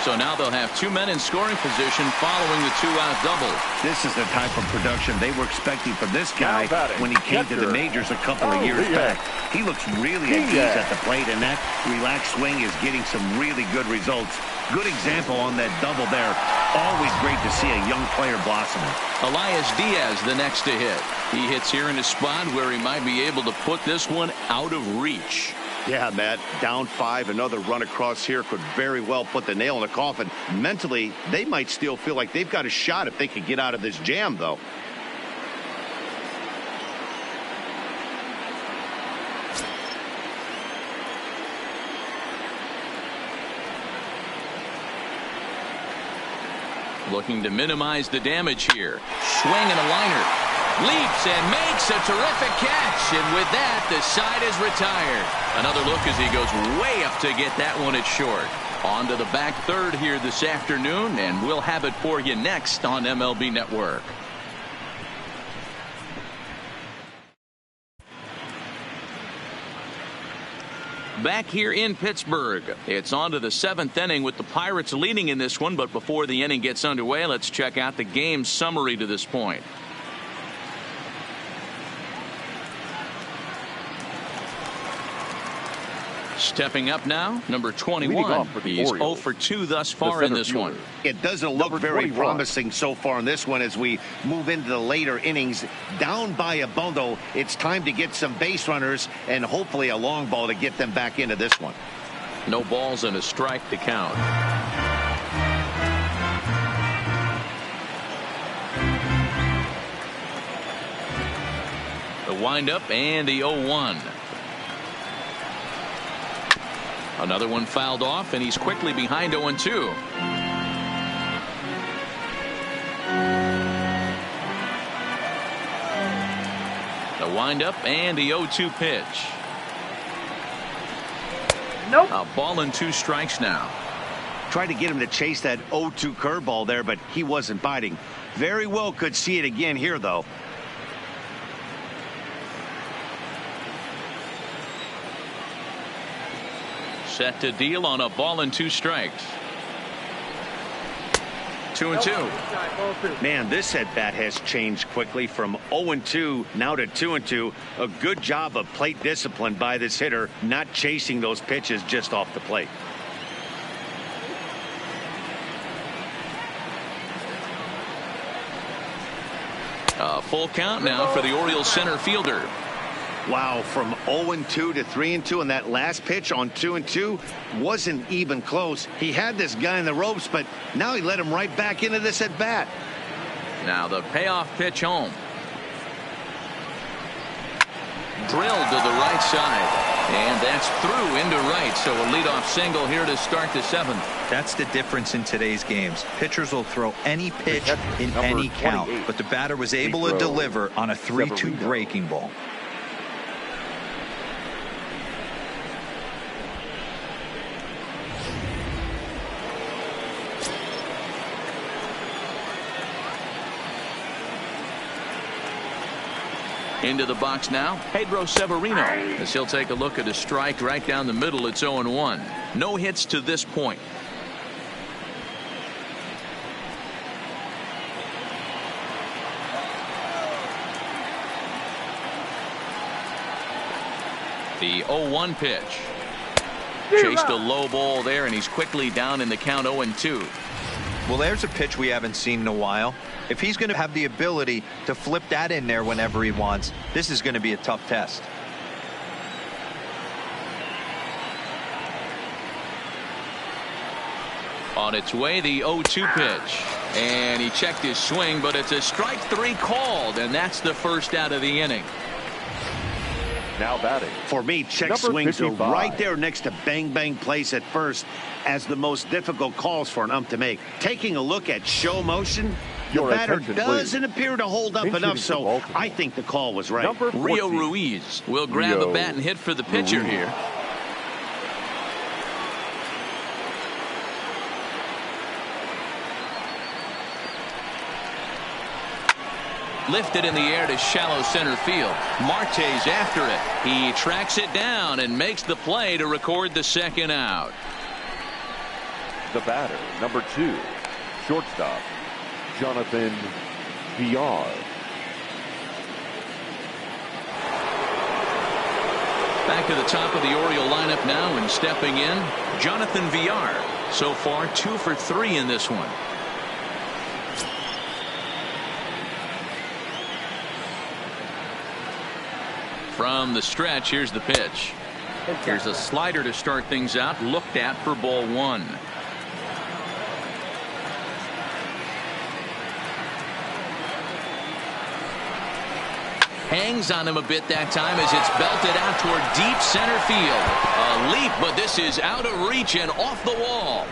So now they'll have 2 men in scoring position following the 2-out double. This is the type of production they were expecting from this guy when he came to the majors a couple of years back. He looks really at ease at the plate, and that relaxed swing is getting some really good results Good example on that double there. Always great to see a young player blossoming. Elias Diaz the next to hit. He hits here in a spot where he might be able to put this one out of reach. Yeah, Matt, down 5, another run across here could very well put the nail in the coffin. Mentally, they might still feel like they've got a shot if they could get out of this jam, though. Looking to minimize the damage here. Swing and a liner. Leaps and makes a terrific catch. And with that, the side is retired. Another look as he goes way up to get that one at short. On to the back third here this afternoon, and we'll have it for you next on MLB Network. Back here in Pittsburgh, it's on to the 7th inning with the Pirates leading in this one. But before the inning gets underway, let's check out the game summary to this point. Stepping up now, number 21. He's 0 for 2 thus far in this one. It doesn't look very promising so far in this one as we move into the later innings. Down by a bundle, it's time to get some base runners and hopefully a long ball to get them back into this one. No balls and a strike to count. The windup and the 0-1. Another one fouled off, and he's quickly behind 0-2. The windup and the 0-2 pitch. Nope. A ball and 2 strikes now. Tried to get him to chase that 0-2 curveball there, but he wasn't biting. Very well could see it again here, though. Set to deal on a ball and 2 strikes. 2-2. Man, this at bat has changed quickly from 0-2 now to 2-2. A good job of plate discipline by this hitter, not chasing those pitches just off the plate. A full count now for the Orioles center fielder. Wow, from 0-2 to 3-2, and that last pitch on 2-2 wasn't even close. He had this guy in the ropes, but now he let him right back into this at bat. Now the payoff pitch home. Drilled to the right side, and that's through into right. So a leadoff single here to start the 7th. That's the difference in today's games. Pitchers will throw any pitch in any count, but the batter was able to deliver on a 3-2 breaking ball. Into the box now, Pedro Severino, as he'll take a look at a strike right down the middle. It's 0-1. No hits to this point. The 0-1 pitch. Chased a low ball there, and he's quickly down in the count 0-2. Well, there's a pitch we haven't seen in a while. If he's going to have the ability to flip that in there whenever he wants, this is going to be a tough test. On its way, the 0-2 pitch. And he checked his swing, but it's a strike 3 called, and that's the first out of the inning. Now batting. For me, check Number swings 55. are right there next to bang bang place at first as the most difficult calls for an ump to make. Taking a look at show motion, the batter doesn't appear to hold up enough, so I think the call was right. Number 14. Rio Ruiz will grab the bat and hit for the pitcher here. Lifted in the air to shallow center field. Marte's after it. He tracks it down and makes the play to record the second out. The batter, number 2, shortstop, Jonathan Villar. Back to the top of the Oriole lineup now, and stepping in, Jonathan Villar. So far, 2 for 3 in this one. From the stretch, here's the pitch. Here's a slider to start things out, looked at for ball 1. Hangs on him a bit that time as it's belted out toward deep center field. A leap, but this is out of reach and off the wall.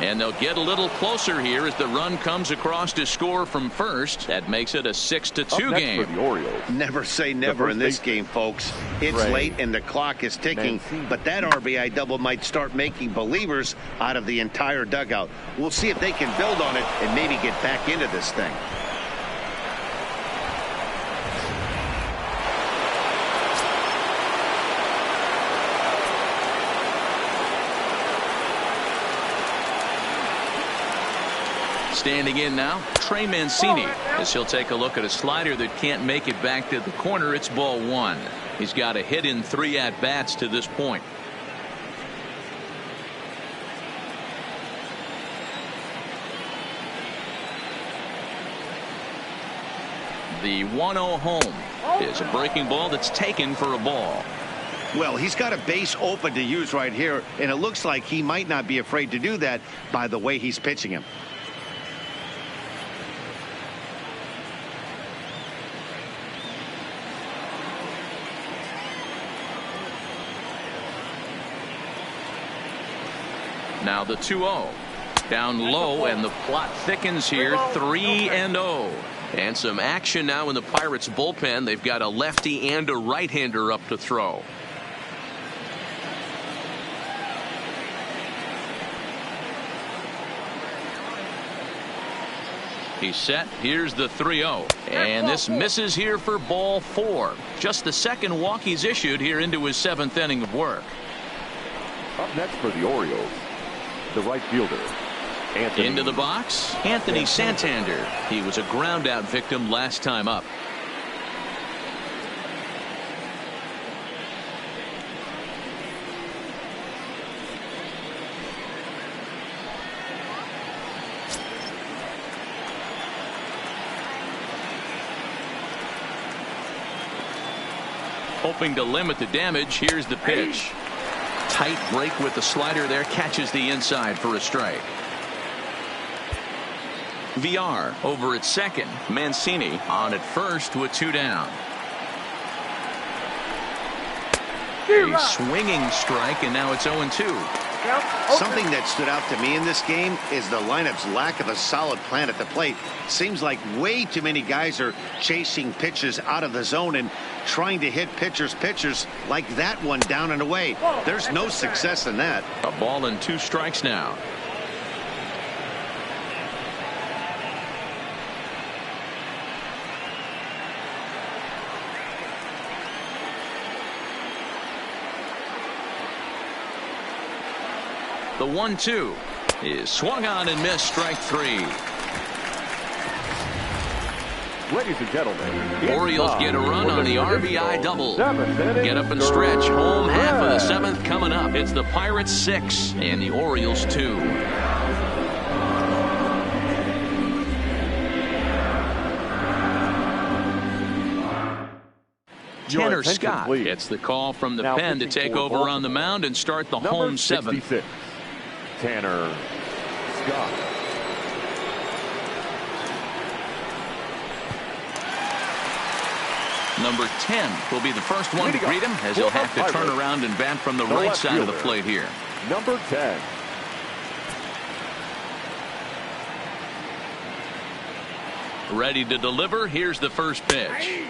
And they'll get a little closer here as the run comes across to score from first. That makes it a 6-2 game. For the Orioles. Never say never in this game, folks. It's late and the clock is ticking, but that RBI double might start making believers out of the entire dugout. We'll see if they can build on it and maybe get back into this thing. Standing in now, Trey Mancini, as he'll take a look at a slider that can't make it back to the corner. It's ball 1. He's got a hit in 3 at-bats to this point. The 1-0 home is a breaking ball that's taken for a ball. Well, he's got a base open to use right here, and it looks like he might not be afraid to do that by the way he's pitching him. Now the 2-0. Down low, and the plot thickens here. 3-0. And some action now in the Pirates bullpen. They've got a lefty and a right-hander up to throw. He's set. Here's the 3-0. And this misses here for ball 4. Just the second walk he's issued here into his 7th inning of work. Up next for the Orioles, the right fielder, Anthony. Into the box, Anthony Santander. He was a ground out victim last time up. Hoping to limit the damage. Here's the pitch. Tight break with the slider there, catches the inside for a strike. VR over at second. Mancini on at first with 2 down. A swinging strike, and now it's 0-2. Something that stood out to me in this game is the lineup's lack of a solid plan at the plate. Seems like way too many guys are chasing pitches out of the zone and trying to hit pitchers like that one down and away. There's no success in that. A ball and 2 strikes now. The 1-2 is swung on and missed. Strike 3. Ladies and gentlemen, Orioles get a run on the RBI double. Get up and stretch. Home half of the 7th coming up. It's the Pirates 6 and the Orioles 2. Tanner Scott gets the call from the pen to take over on the mound and start the home 7th. Tanner Scott. Number 10 will be the first one to greet him, as he'll have to turn around and bat from the right side of the plate here. Number 10. Ready to deliver. Here's the first pitch.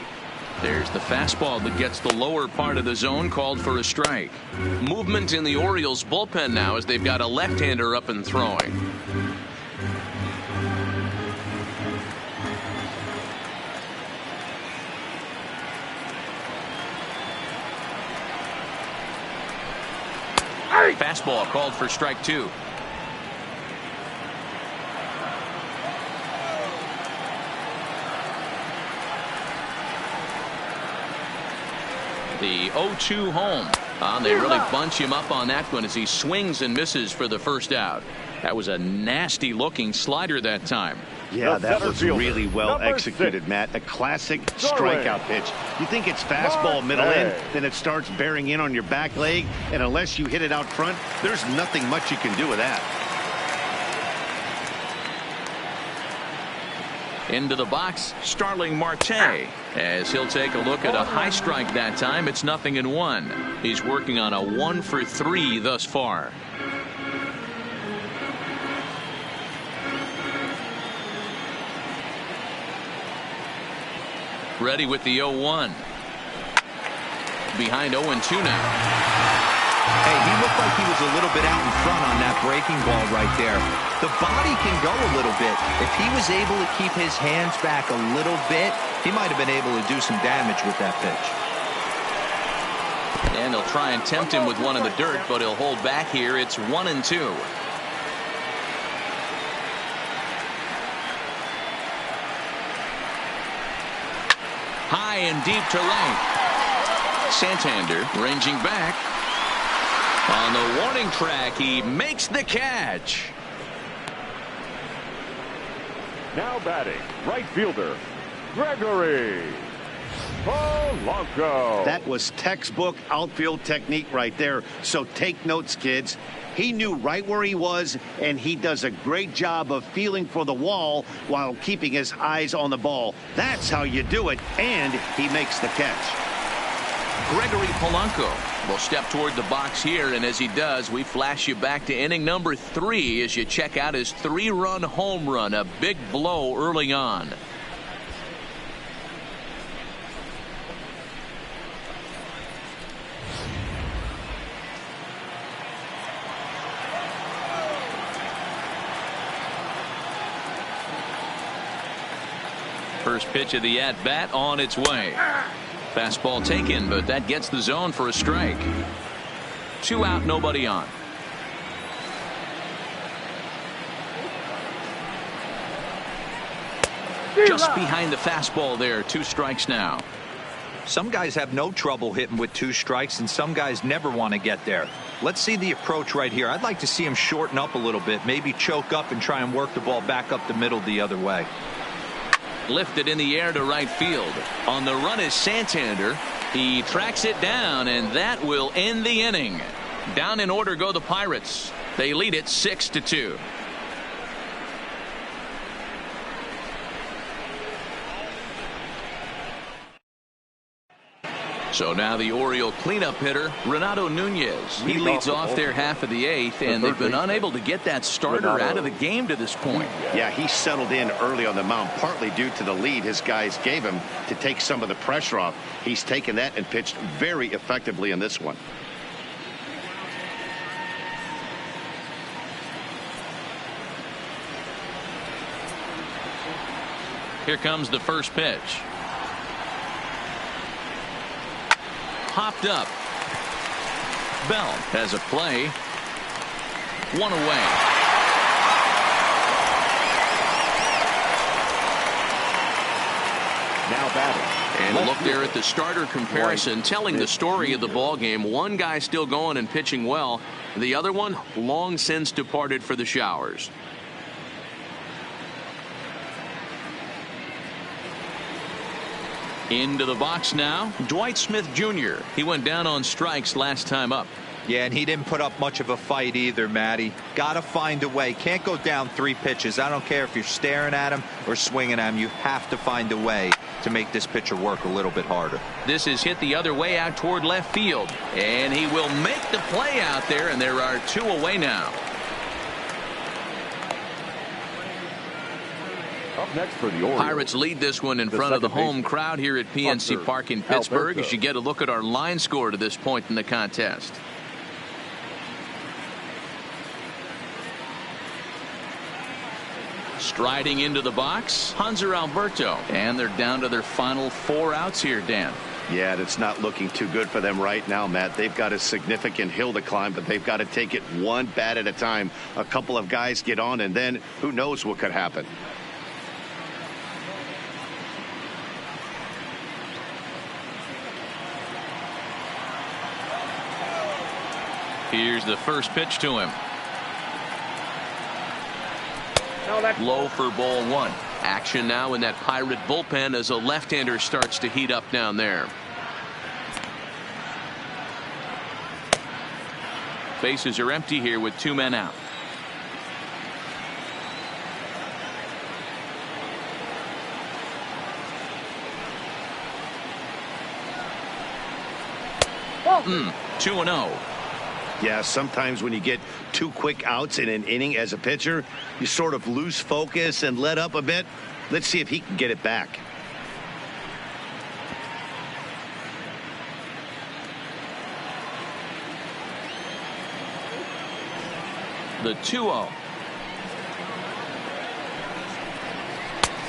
There's the fastball that gets the lower part of the zone, called for a strike. Movement in the Orioles bullpen now as they've got a left-hander up and throwing. Fastball called for strike 2. The 0-2 home. They really bunch him up on that one as he swings and misses for the first out. That was a nasty looking slider that time. Yeah, that was really well executed, Matt. A classic strikeout pitch. You think it's fastball middle in, then it starts bearing in on your back leg, and unless you hit it out front, there's nothing much you can do with that. Into the box, Starling Marte, as he'll take a look at a high strike that time. It's 0-1. He's working on a 1-for-3 thus far. Ready with the 0-1. Behind 0-2 now. Hey, he looked like he was a little bit out in front on that breaking ball right there. The body can go a little bit. If he was able to keep his hands back a little bit, he might have been able to do some damage with that pitch. And they'll try and tempt him with one in the dirt, but he'll hold back here. It's 1-2. High and deep to right. Santander ranging back. On the warning track, he makes the catch. Now batting, right fielder, Gregory Polanco. That was textbook outfield technique right there. So take notes, kids. He knew right where he was, and he does a great job of feeling for the wall while keeping his eyes on the ball. That's how you do it, and he makes the catch. Gregory Polanco will step toward the box here, and as he does, we flash you back to inning number 3 as you check out his 3-run home run, a big blow early on. First pitch of the at-bat on its way. Fastball taken, but that gets the zone for a strike. 2 out, nobody on. Just behind the fastball there. 2 strikes now. Some guys have no trouble hitting with 2 strikes, and some guys never want to get there. Let's see the approach right here. I'd like to see him shorten up a little bit, maybe choke up and try and work the ball back up the middle the other way. Lifted in the air to right field. On the run is Santander. He tracks it down, and that will end the inning. Down in order go the Pirates. They lead it 6-2. So now the Oriole cleanup hitter, Renato Nunez. He leads off their half of the 8th, and they've been unable to get that starter out of the game to this point. Yeah, he settled in early on the mound, partly due to the lead his guys gave him to take some of the pressure off. He's taken that and pitched very effectively in this one. Here comes the first pitch. Popped up. Bell has a play. 1 away. Now batting. And a look there at the starter comparison, telling the story of the ball game. One guy still going and pitching well. The other one long since departed for the showers. Into the box now, Dwight Smith Jr. He went down on strikes last time up. Yeah, and he didn't put up much of a fight either, Matty. Got to find a way. Can't go down 3 pitches. I don't care if you're staring at him or swinging at him. You have to find a way to make this pitcher work a little bit harder. This is hit the other way out toward left field. And he will make the play out there, and there are 2 away now. Up next for the Orioles. Pirates lead this one in front of the home crowd here at PNC Park in Pittsburgh as you get a look at our line score to this point in the contest. Striding into the box, Hanser Alberto. And they're down to their final 4 outs here, Dan. Yeah, it's not looking too good for them right now, Matt. They've got a significant hill to climb, but they've got to take it one bat at a time. A couple of guys get on, and then who knows what could happen. Here's the first pitch to him. No, that's Low for ball one. Action now in that Pirate bullpen as a left-hander starts to heat up down there. Bases are empty here with 2 men out. Walter. 2-0. Yeah, sometimes when you get 2 quick outs in an inning as a pitcher, you sort of lose focus and let up a bit. Let's see if he can get it back. The 2-0.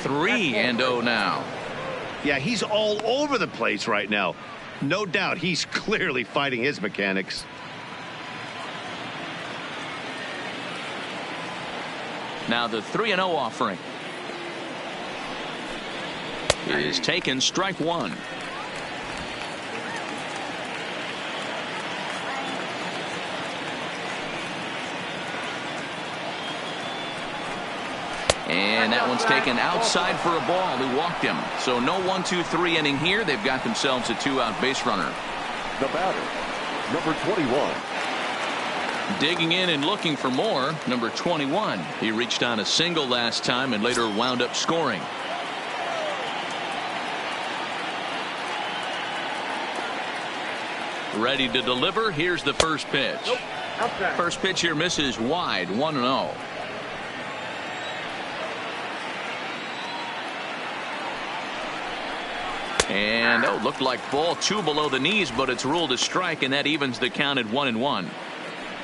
3-0 now. Yeah, he's all over the place right now. No doubt he's clearly fighting his mechanics. Now the 3-0 offering is taken, strike one. And that one's taken outside for a ball. He walked him. So no 1-2-3 inning here. They've got themselves a 2-out base runner. The batter, number 21. Digging in and looking for more, number 21. He reached on a single last time and later wound up scoring. Ready to deliver. Here's the first pitch. Nope. Outside. First pitch here misses wide, 1-0. And looked like ball 2 below the knees, but it's ruled a strike, and that evens the count at 1-1.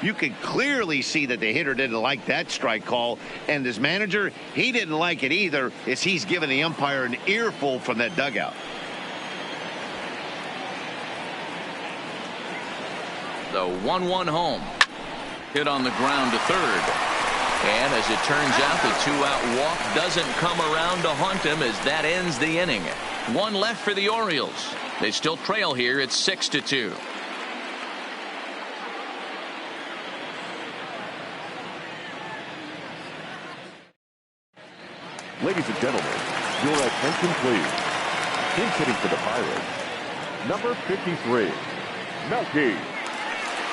You could clearly see that the hitter didn't like that strike call, and his manager, he didn't like it either, as he's giving the umpire an earful from that dugout. The 1-1 home. Hit on the ground to third. And as it turns out, the 2-out walk doesn't come around to haunt him as that ends the inning. 1 left for the Orioles. They still trail here at 6-2. Ladies and gentlemen, your attention please. He's hitting for the Pirates, number 53, Melky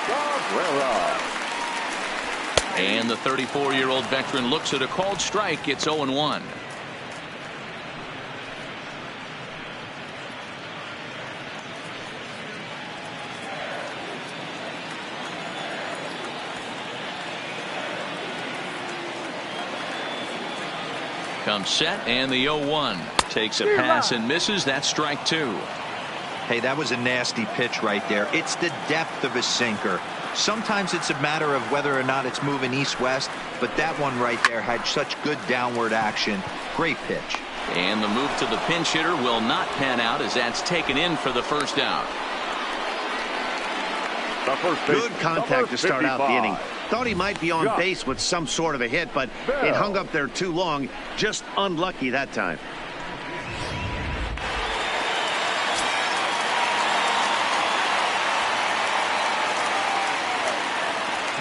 Cabrera. And the 34-year-old veteran looks at a called strike. It's 0-1. Comes set, and the 0-1 takes a pass and misses. That's strike 2. Hey, that was a nasty pitch right there. It's the depth of a sinker. Sometimes it's a matter of whether or not it's moving east-west, but that one right there had such good downward action. Great pitch. And the move to the pinch hitter will not pan out as that's taken in for the first out. Good contact to start out the inning. Thought he might be on base with some sort of a hit, but it hung up there too long. Just unlucky that time.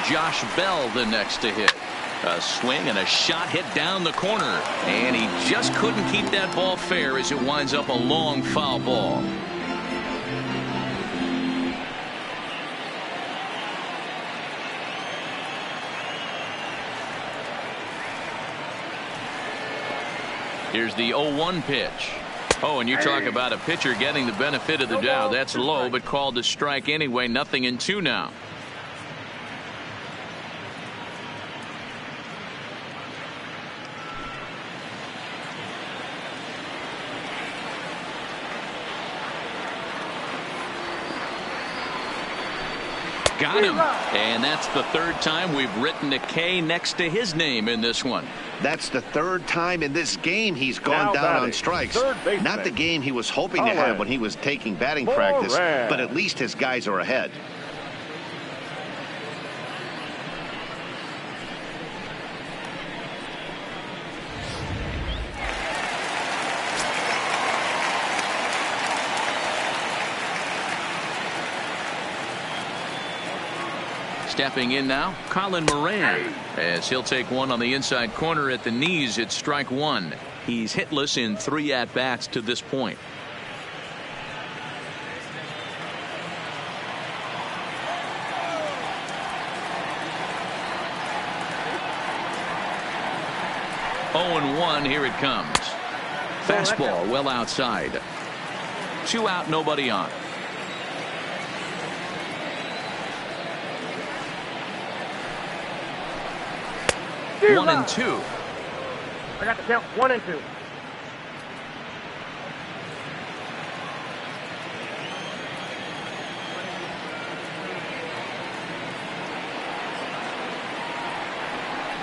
Josh Bell the next to hit. A swing and a shot hit down the corner, and he just couldn't keep that ball fair as it winds up a long foul ball. Here's the 0-1 pitch. Oh, and you talk about a pitcher getting the benefit of the doubt. That's low, but called a strike anyway. 0-2 now. Got him. And that's the third time we've written a K next to his name in this one. That's the third time in this game he's gone down on strikes. Not the game he was hoping to have when he was taking batting practice, but at least his guys are ahead. Stepping in now, Colin Moran, as he'll take one on the inside corner at the knees. It's strike one. He's hitless in 3 at-bats to this point. Oh, and 1. Here it comes. Fastball well outside. 2 out, nobody on. Dude, 1 and 2. I got the count. 1 and 2.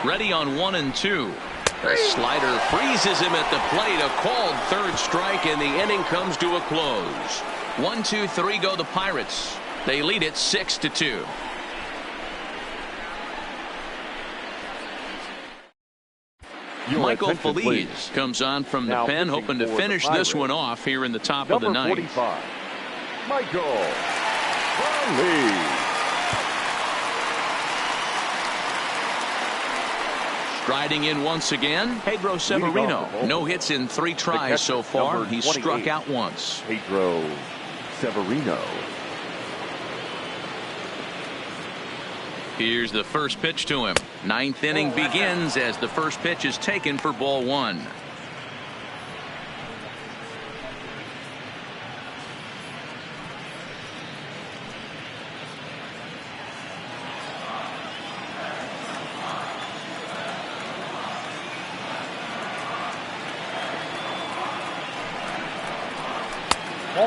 Ready on 1 and 2. The slider freezes him at the plate. A called third strike, and the inning comes to a close. 1, 2, 3 go the Pirates. They lead it 6-2. Michael Feliz comes on from the pen, hoping to finish this one off here in the top of the ninth. 45, Michael Feliz. Striding in once again, Pedro Severino. No hits in 3 tries so far. He's struck out once. Pedro Severino. Here's the first pitch to him. 9th inning begins as the first pitch is taken for ball 1.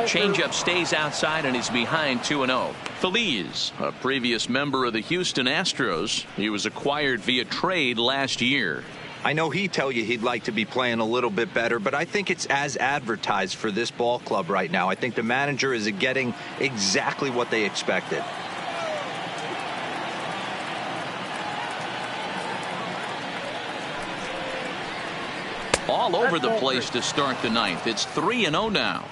Changeup stays outside and is behind 2-0. Feliz, a previous member of the Houston Astros. He was acquired via trade last year. I know he'd tell you he'd like to be playing a little bit better, but I think it's as advertised for this ball club right now. I think the manager is getting exactly what they expected. All over the place to start the ninth. It's 3-0 now.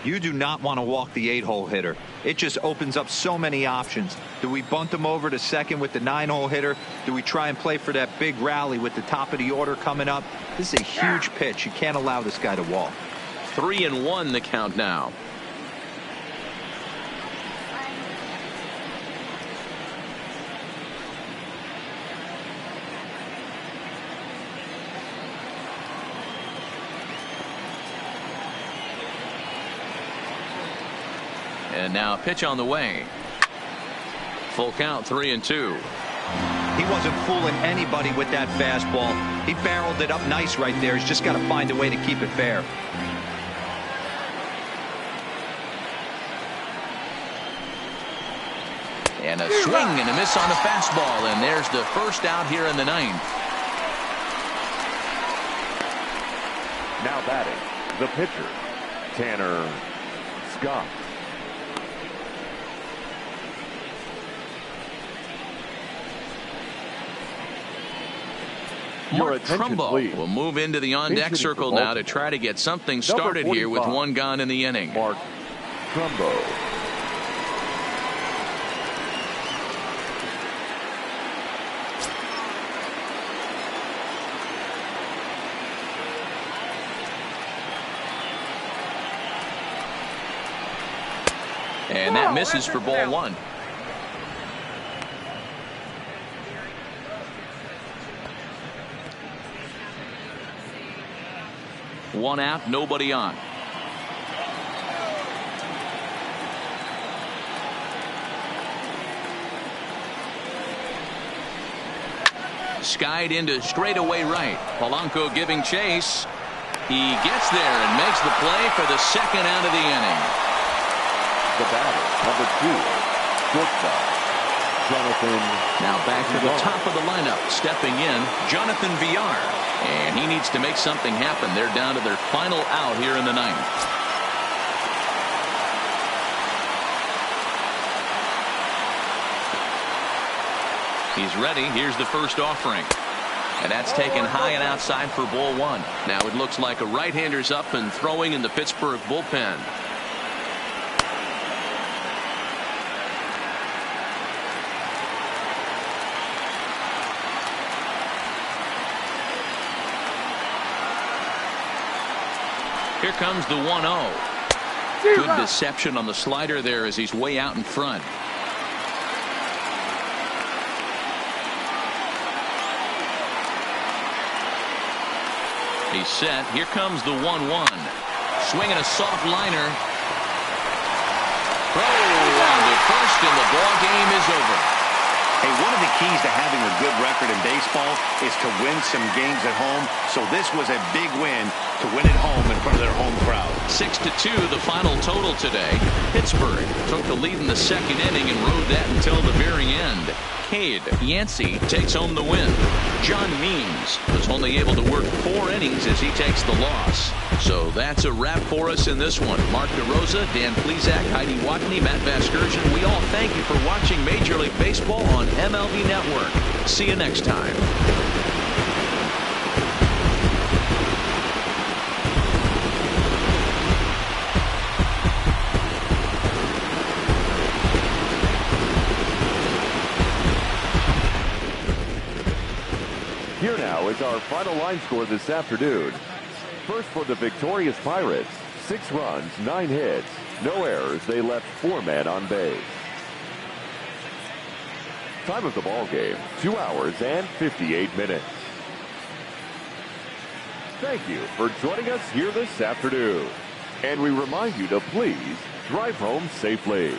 You do not want to walk the 8-hole hitter. It just opens up so many options. Do we bunt him over to second with the 9-hole hitter? Do we try and play for that big rally with the top of the order coming up? This is a huge pitch. You can't allow this guy to walk. 3-1 the count now. And now a pitch on the way. Full count, 3-2. He wasn't fooling anybody with that fastball. He barreled it up nice right there. He's just got to find a way to keep it fair. And a swing and a miss on the fastball, and there's the first out here in the ninth. Now batting, the pitcher, Tanner Scott. Mark Trumbo will move into the on-deck circle now to try to get something started here with 1 gone in the inning. Mark Trumbo. And that misses for ball 1. One out, nobody on. Skied into straightaway right. Polanco giving chase. He gets there and makes the play for the second out of the inning. The batter, number 2, shortstop, Jonathan. Now back to the top of the lineup. Stepping in, Jonathan Villar. And he needs to make something happen. They're down to their final out here in the ninth. He's ready. Here's the first offering. And that's taken high and outside for ball 1. Now it looks like a right-hander's up and throwing in the Pittsburgh bullpen. Here comes the 1-0. Good deception on the slider there as he's way out in front. He's set. Here comes the 1-1. Swinging a soft liner. Throw on to first, and the ball game is over. Hey, one of the keys to having a good record in baseball is to win some games at home. So this was a big win to win at home in front of their home crowd. 6-2 the final total today. Pittsburgh took the lead in the second inning and rode that until the very end. Cade Yancey takes home the win. John Means was only able to work 4 innings as he takes the loss. So that's a wrap for us in this one. Mark DeRosa, Dan Plesac, Heidi Watney, Matt Vasgersian. We all thank you for watching Major League Baseball on MLB Network. See you next time. Here now is our final line score this afternoon. First for the victorious Pirates, 6 runs, 9 hits, no errors. They left 4 men on base. Time of the ball game, 2 hours and 58 minutes. Thank you for joining us here this afternoon. And we remind you to please drive home safely.